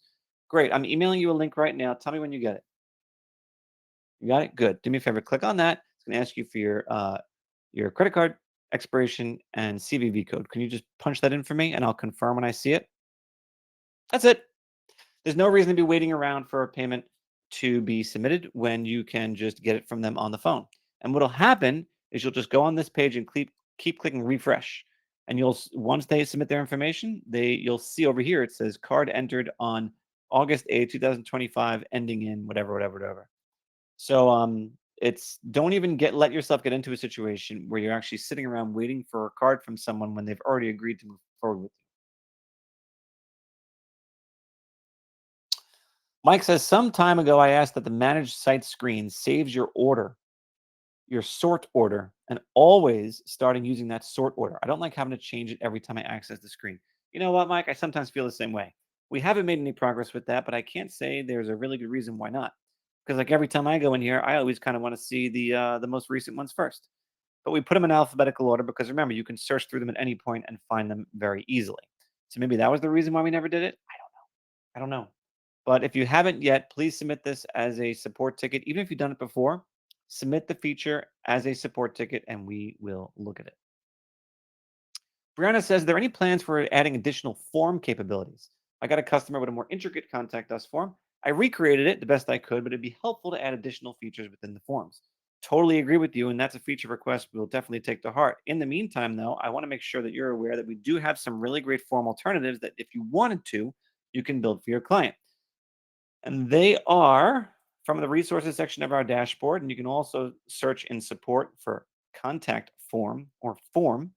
Great. I'm emailing you a link right now. Tell me when you get it. You got it? Good. Do me a favor. Click on that. It's going to ask you for your credit card expiration and CVV code. Can you just punch that in for me and I'll confirm when I see it? That's it. There's no reason to be waiting around for a payment to be submitted when you can just get it from them on the phone. And what'll happen is you'll just go on this page and keep clicking refresh. And once they submit their information, you'll see over here it says card entered on August 8th, 2025, ending in whatever, whatever, whatever. So it's don't even let yourself get into a situation where you're actually sitting around waiting for a card from someone when they've already agreed to move forward with you. Mike says, some time ago, I asked that the managed site screen saves your order, your sort order, and always starting using that sort order. I don't like having to change it every time I access the screen. You know what, Mike? I sometimes feel the same way. We haven't made any progress with that, but I can't say there's a really good reason why not. Because like every time I go in here, I always kind of want to see the most recent ones first. But we put them in alphabetical order because remember, you can search through them at any point and find them very easily. So maybe that was the reason why we never did it. I don't know. But if you haven't yet, please submit this as a support ticket. Even if you've done it before, submit the feature as a support ticket and we will look at it. Brianna says, are there any plans for adding additional form capabilities? I got a customer with a more intricate contact us form. I recreated it the best I could, but it'd be helpful to add additional features within the forms. Totally agree with you, and that's a feature request we'll definitely take to heart. In the meantime, though, I want to make sure that you're aware that we do have some really great form alternatives that if you wanted to, you can build for your client. And they are from the resources section of our dashboard. And you can also search in support for contact form or form.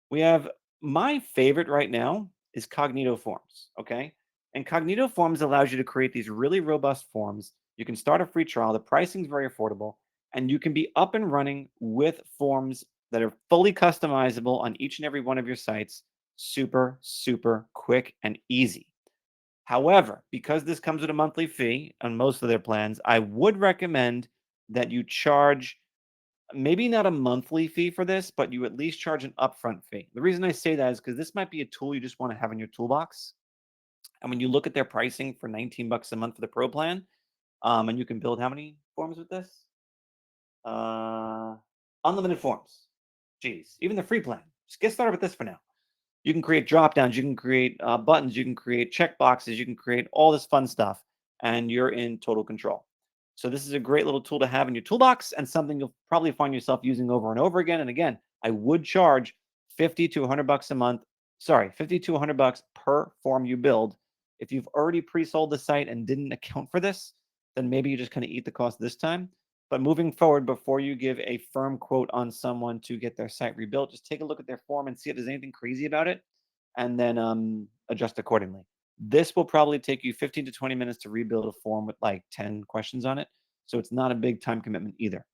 We have my favorite right now is Cognito Forms. Okay. And Cognito Forms allows you to create these really robust forms. You can start a free trial. The pricing is very affordable. And you can be up and running with forms that are fully customizable on each and every one of your sites. Super, super quick and easy. However, because this comes with a monthly fee on most of their plans, I would recommend that you charge maybe not a monthly fee for this, but you at least charge an upfront fee. The reason I say that is because this might be a tool you just want to have in your toolbox. And when you look at their pricing for 19 bucks a month for the pro plan, and you can build how many forms with this? Uh, Unlimited forms. Jeez, even the free plan. Just get started with this for now. You can create drop downs, you can create buttons, you can create check boxes, you can create all this fun stuff, and you're in total control. So this is a great little tool to have in your toolbox and something you'll probably find yourself using over and over again. And again, I would charge 50 to 100 bucks a month. Sorry, 50 to 100 bucks per form you build. If you've already pre-sold the site and didn't account for this, then maybe you just kind of eat the cost this time. But moving forward, before you give a firm quote on someone to get their site rebuilt, just take a look at their form and see if there's anything crazy about it, and then adjust accordingly. This will probably take you 15 to 20 minutes to rebuild a form with like 10 questions on it. So it's not a big time commitment either.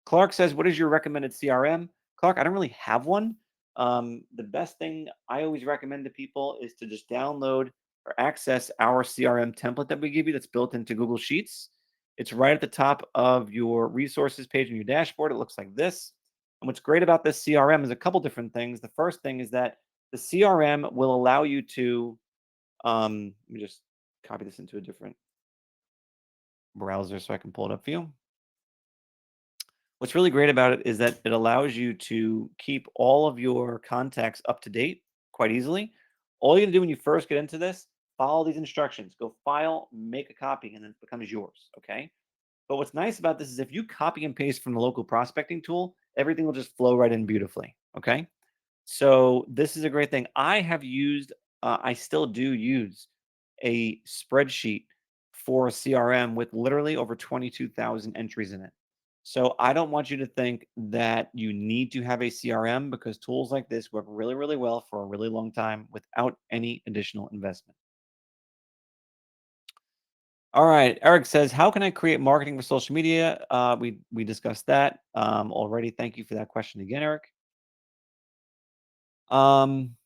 Clark says, what is your recommended CRM? Clark, I don't really have one. The best thing I always recommend to people is to just download or access our CRM template that we give you that's built into Google Sheets. It's right at the top of your resources page in your dashboard. It looks like this. And what's great about this CRM is a couple different things. The first thing is that the CRM will allow you to, let me just copy this into a different browser so I can pull it up for you. What's really great about it is that it allows you to keep all of your contacts up to date quite easily. All you got to do when you first get into this, follow these instructions. Go file, make a copy, and then it becomes yours. Okay. But what's nice about this is if you copy and paste from the local prospecting tool, everything will just flow right in beautifully. Okay. So this is a great thing. I still do use a spreadsheet for a CRM with literally over 22,000 entries in it. So I don't want you to think that you need to have a CRM because tools like this work really, really well for a really long time without any additional investment. All right. Eric says, how can I create marketing for social media? We discussed that already. Thank you for that question again, Eric. Um,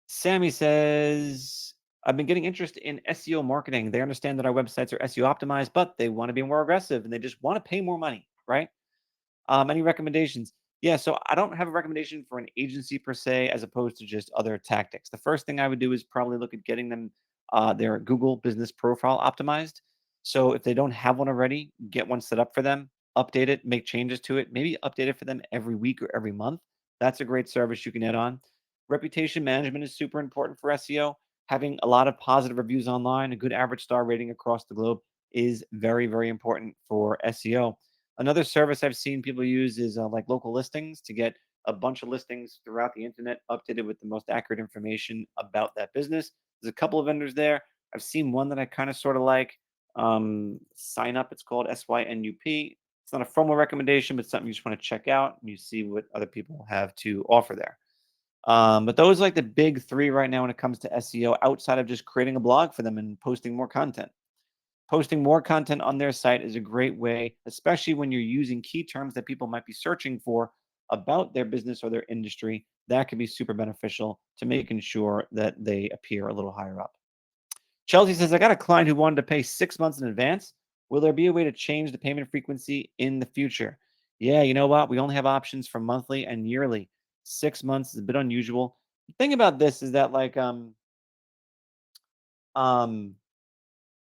Sammy says, I've been getting interest in SEO marketing. They understand that our websites are SEO optimized, but they want to be more aggressive and they just want to pay more money, right? Any recommendations? Yeah, so I don't have a recommendation for an agency per se, as opposed to just other tactics. The first thing I would do is probably look at getting them their Google business profile optimized. So if they don't have one already, get one set up for them, update it, make changes to it, maybe update it for them every week or every month. That's a great service you can add on. Reputation management is super important for SEO. Having a lot of positive reviews online, a good average star rating across the globe is very, very important for SEO. Another service I've seen people use is like local listings to get a bunch of listings throughout the internet updated with the most accurate information about that business. There's a couple of vendors there. I've seen one that I kind of sort of like. Sign up, it's called SYNUP. It's not a formal recommendation, but something you just want to check out and you see what other people have to offer there. But those are like the big three right now when it comes to SEO, outside of just creating a blog for them and posting more content. Posting more content on their site is a great way, especially when you're using key terms that people might be searching for about their business or their industry. That can be super beneficial to making sure that they appear a little higher up. Chelsea says, I got a client who wanted to pay 6 months in advance. Will there be a way to change the payment frequency in the future? Yeah, you know what? We only have options for monthly and yearly. 6 months is a bit unusual. The thing about this is that, like, um,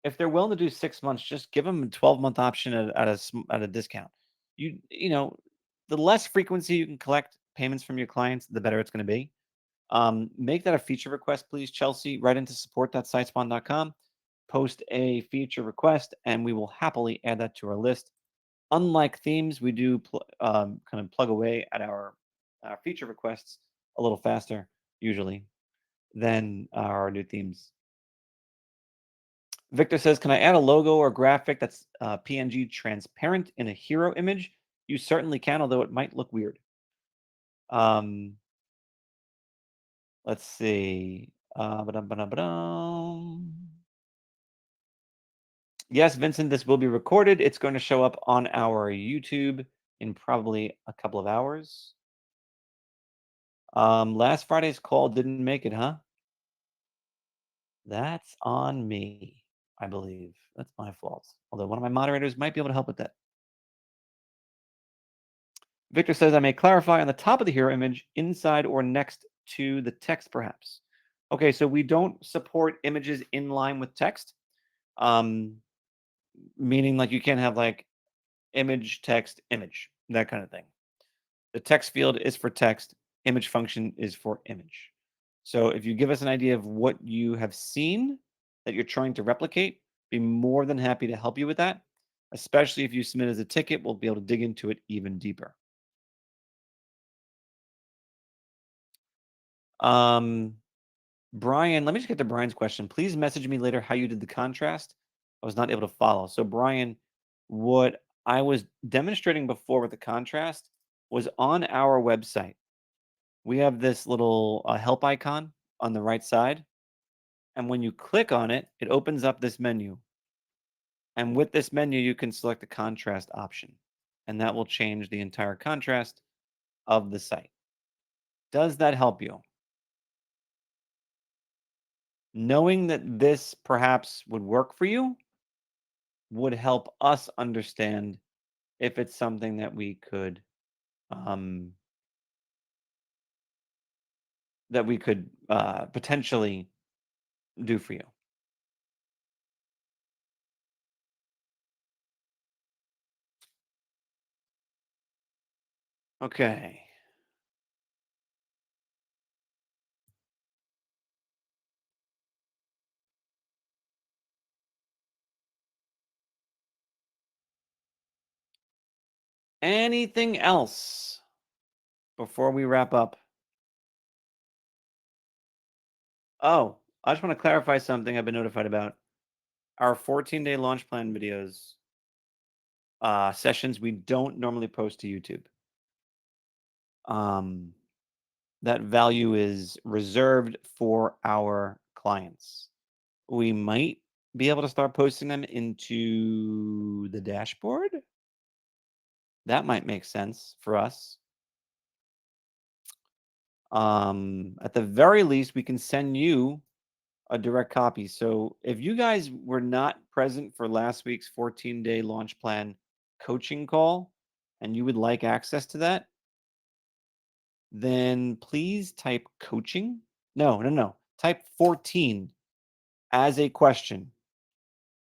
if they're willing to do 6 months, just give them a 12-month option at a discount. You know, the less frequency you can collect payments from your clients, the better it's going to be. Make that a feature request, please, Chelsea. Right into support.sitespawn.com. Post a feature request, and we will happily add that to our list. Unlike themes, we do kind of plug away at our feature requests a little faster, usually, than our new themes. Victor says, can I add a logo or graphic that's PNG transparent in a hero image? You certainly can, although it might look weird. Um, let's see. Ba-dum. Yes, Vincent, this will be recorded. It's going to show up on our YouTube in probably a couple of hours. Last Friday's call didn't make it, huh? That's on me, I believe. That's my fault. Although one of my moderators might be able to help with that. Victor says, I may clarify on the top of the hero image, inside or next to the text, perhaps. Okay, so we don't support images in line with text, um, meaning like you can't have like image, text, image, that kind of thing. The text field is for text, image function is for image. So if you give us an idea of what you have seen that you're trying to replicate, be more than happy to help you with that. Especially if you submit as a ticket, we'll be able to dig into it even deeper. Um, Brian, let me just get to Brian's question. Please message me later how you did the contrast. I was not able to follow. So, Brian, what I was demonstrating before with the contrast was on our website. We have this little help icon on the right side. And when you click on it, it opens up this menu. And with this menu, you can select the contrast option. And that will change the entire contrast of the site. Does that help you? Knowing that this perhaps would work for you would help us understand if it's something that we could um, potentially do for you. Okay. Anything else before we wrap up? Oh, I just want to clarify something I've been notified about. Our 14-day launch plan videos sessions we don't normally post to YouTube. Um, that value is reserved for our clients. We might be able to start posting them into the dashboard. That might make sense for us. At the very least, we can send you a direct copy. So if you guys were not present for last week's 14-day launch plan coaching call and you would like access to that, then please type coaching. No. Type 14 as a question,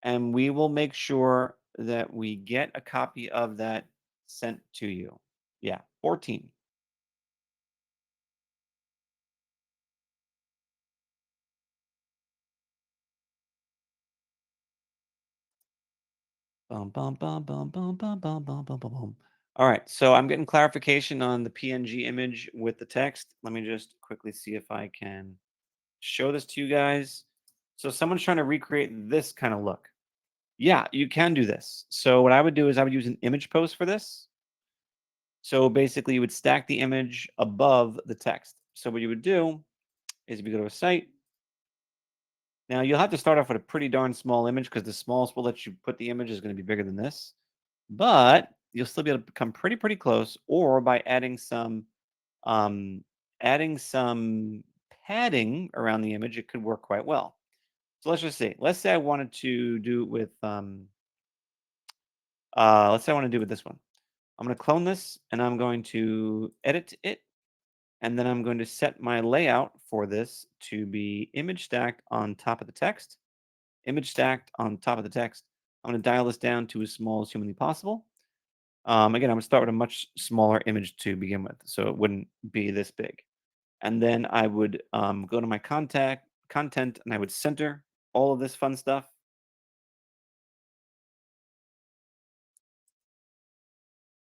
and we will make sure that we get a copy of that sent to you. Yeah, 14. Bum, bum, bum, bum, bum, bum, bum, bum, bum, bum, bum. All right, so I'm getting clarification on the PNG image with the text. Let me just quickly see if I can show this to you guys. So someone's trying to recreate this kind of look. Yeah, you can do this. So what I would do is I would use an image post for this. So basically you would stack the image above the text. So what you would do is if you go to a site, now you'll have to start off with a pretty darn small image because the smallest will let you put the image is going to be bigger than this. But you'll still be able to come pretty close, or by um, adding some padding around the image, it could work quite well. So let's just see. Let's say I wanted to do it with let's say I want to do it with this one. I'm going to clone this and I'm going to edit it. And then I'm going to set my layout for this to be image stacked on top of the text, image stacked on top of the text. I'm going to dial this down to as small as humanly possible. Again, I'm going to start with a much smaller image to begin with, so it wouldn't be this big. And then I would go to my content, and I would center all of this fun stuff.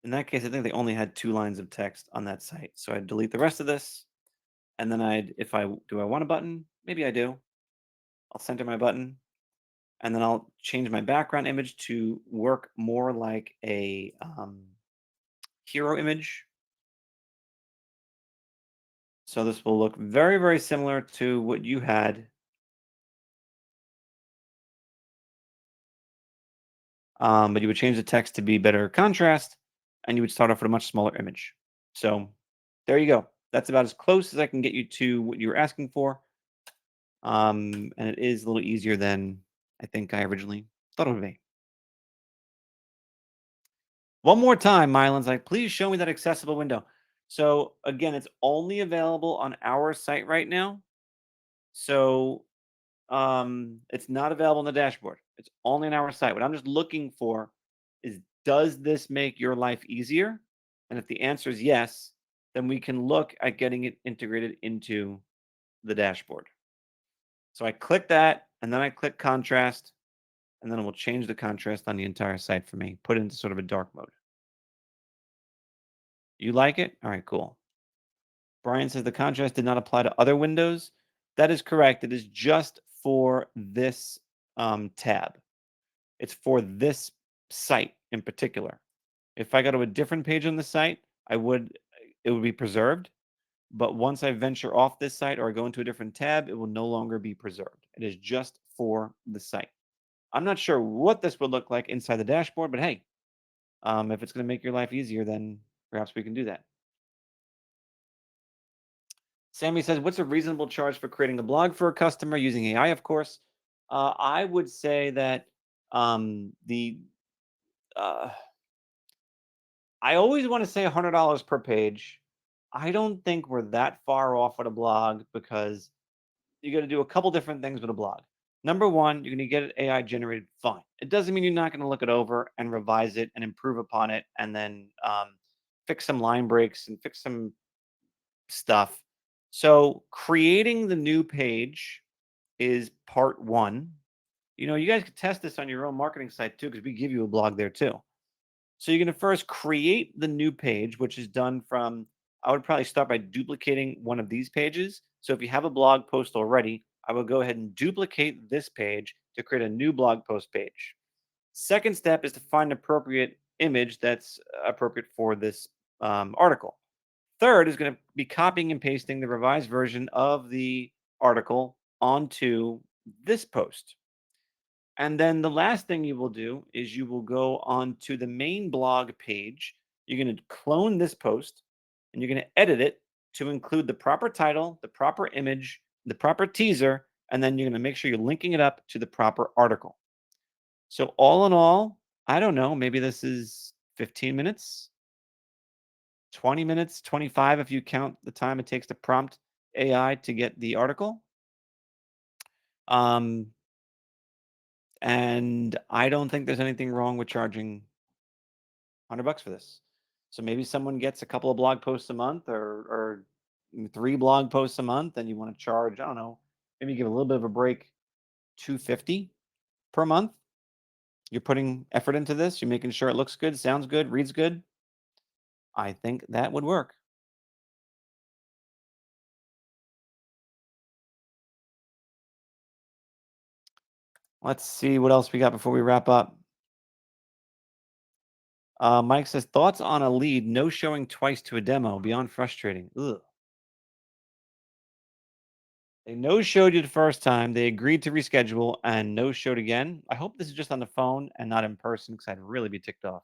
In that case, I think they only had 2 lines of text on that site. So I'd delete the rest of this. And then if I want a button? Maybe I do. I'll center my button. And then I'll change my background image to work more like a hero image. So this will look very similar to what you had. But you would change the text to be better contrast, and you would start off with a much smaller image. So there you go. That's about as close as I can get you to what you were asking for. And it is a little easier than I think I originally thought it would be. One more time, Mylan's like, please show me that accessible window. So again, it's only available on our site right now. So it's not available on the dashboard. It's only on our site. What I'm just looking for is, does this make your life easier? And if the answer is yes, then we can look at getting it integrated into the dashboard. So I click that and then I click contrast, and then it will change the contrast on the entire site for me, put it into sort of a dark mode. You like it? All right, cool. Brian says the contrast did not apply to other windows. That is correct. It is just for this tab. It's for this site in particular. If I go to a different page on the site, it would be preserved. But once I venture off this site or I go into a different tab, it will no longer be preserved. It is just for the site. I'm not sure what this would look like inside the dashboard, but hey, if it's going to make your life easier, then perhaps we can do that. Sammy says, what's a reasonable charge for creating a blog for a customer using AI, of course? I would say that the uh, I always want to say $100 per page. I don't think we're that far off with a blog because you got to do a couple different things with a blog. Number one, you're going to get it AI generated. Fine. It doesn't mean you're not going to look it over and revise it and improve upon it and then fix some line breaks and fix some stuff. So creating the new page is part one. You guys could test this on your own marketing site too, because we give you a blog there too. So you're going to first create the new page, which is done from, I would probably start by duplicating one of these pages. So if you have a blog post already, I would go ahead and duplicate this page to create a new blog post page. Second step is to find an appropriate image that's appropriate for this article. Third is going to be copying and pasting the revised version of the article onto this post. And then the last thing you will do is you will go on to the main blog page. You're going to clone this post and you're going to edit it to include the proper title, the proper image, the proper teaser, and then you're going to make sure you're linking it up to the proper article. So, all in all, I don't know, maybe this is 15 minutes, 20 minutes, 25 if you count the time it takes to prompt AI to get the article. Um, and I don't think there's anything wrong with charging $100 for this. So maybe someone gets a couple of blog posts a month or 3 blog posts a month and you want to charge, I don't know, maybe give a little bit of a break, 250 per month. You're putting effort into this. You're making sure it looks good, sounds good, reads good. I think that would work. Let's see what else we got before we wrap up. Mike says thoughts on a lead no showing twice to a demo beyond frustrating. Ugh. They no showed you the first time. They agreed to reschedule and no showed again. I hope this is just on the phone and not in person because I'd really be ticked off.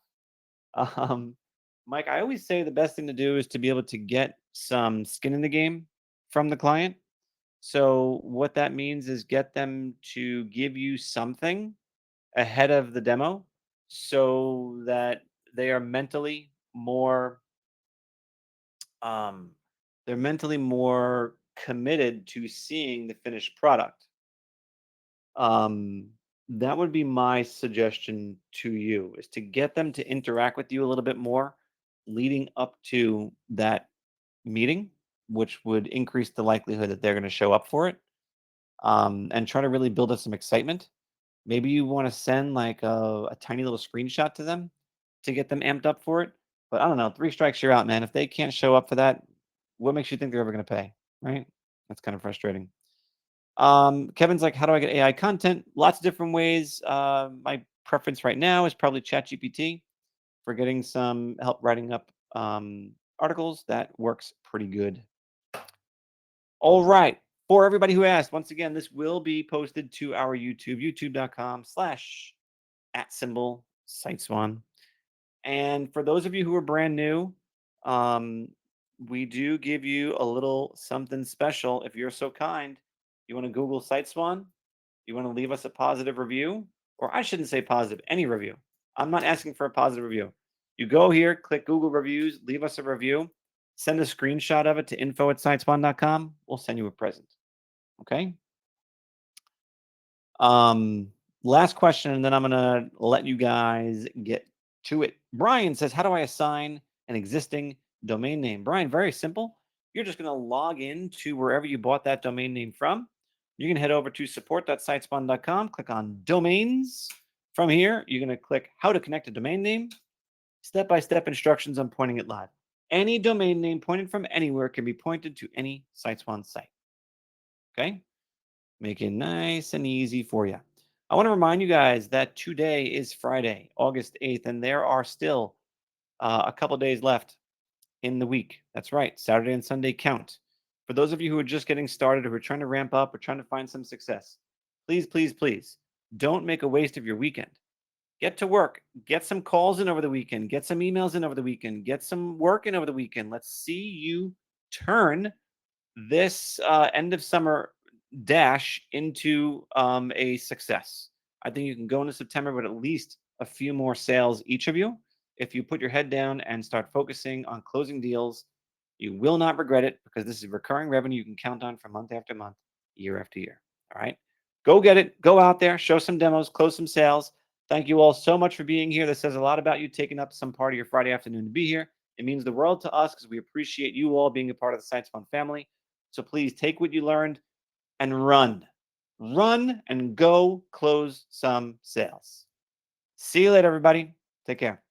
Um, Mike, I always say the best thing to do is to be able to get some skin in the game from the client. So what that means is get them to give you something ahead of the demo so that they are um mentally more committed to seeing the finished product. Um that would be my suggestion to you is to get them to interact with you a little bit more leading up to that meeting, which would increase the likelihood that they're going to show up for it. And try to really build up some excitement. Maybe you want to send like a tiny little screenshot to them to get them amped up for it. But I don't know, three strikes you're out, man. If they can't show up for that, what makes you think they're ever going to pay? Right? That's kind of frustrating. Kevin's like, how do I get AI content? Lots of different ways. My preference right now is probably ChatGPT for getting some help writing up articles. That works pretty good. All right. For everybody who asked, once again, this will be posted to our YouTube, youtube.com/@SiteSwan. And for those of you who are brand new, um, we do give you a little something special. If you're so kind, you want to Google SiteSwan, you want to leave us a positive review, or I shouldn't say positive, any review. I'm not asking for a positive review. You go here, click Google reviews, leave us a review, send a screenshot of it to info@siteswan.com. We'll send you a present. Okay. Um, Last question, and then I'm gonna let you guys get to it. Brian says, "How do I assign an existing domain name?" Brian, very simple. You're just gonna log in to wherever you bought that domain name from. You can head over to support.sitespawn.com, click on domains. From here, you're gonna click how to connect a domain name. Step-by-step instructions on pointing it live. Any domain name pointed from anywhere can be pointed to any SiteSwan site. Okay? Make it nice and easy for you. I want to remind you guys that today is Friday, August 8th, and there are still a couple days left in the week. That's right. Saturday and Sunday count. For those of you who are just getting started, who are trying to ramp up or trying to find some success, please, please, please don't make a waste of your weekend. Get to work. Get some calls in over the weekend. Get some emails in over the weekend. Get some work in over the weekend. Let's see you turn this end of summer dash into a success. I think you can go into September with at least a few more sales each of you. If you put your head down and start focusing on closing deals, you will not regret it because this is recurring revenue you can count on for month after month, year after year. All right. Go get it. Go out there, show some demos, close some sales. Thank you all so much for being here. This says a lot about you taking up some part of your Friday afternoon to be here. It means the world to us because we appreciate you all being a part of the SiteSwan family. So please take what you learned and run. Run and go close some sales. See you later, everybody. Take care.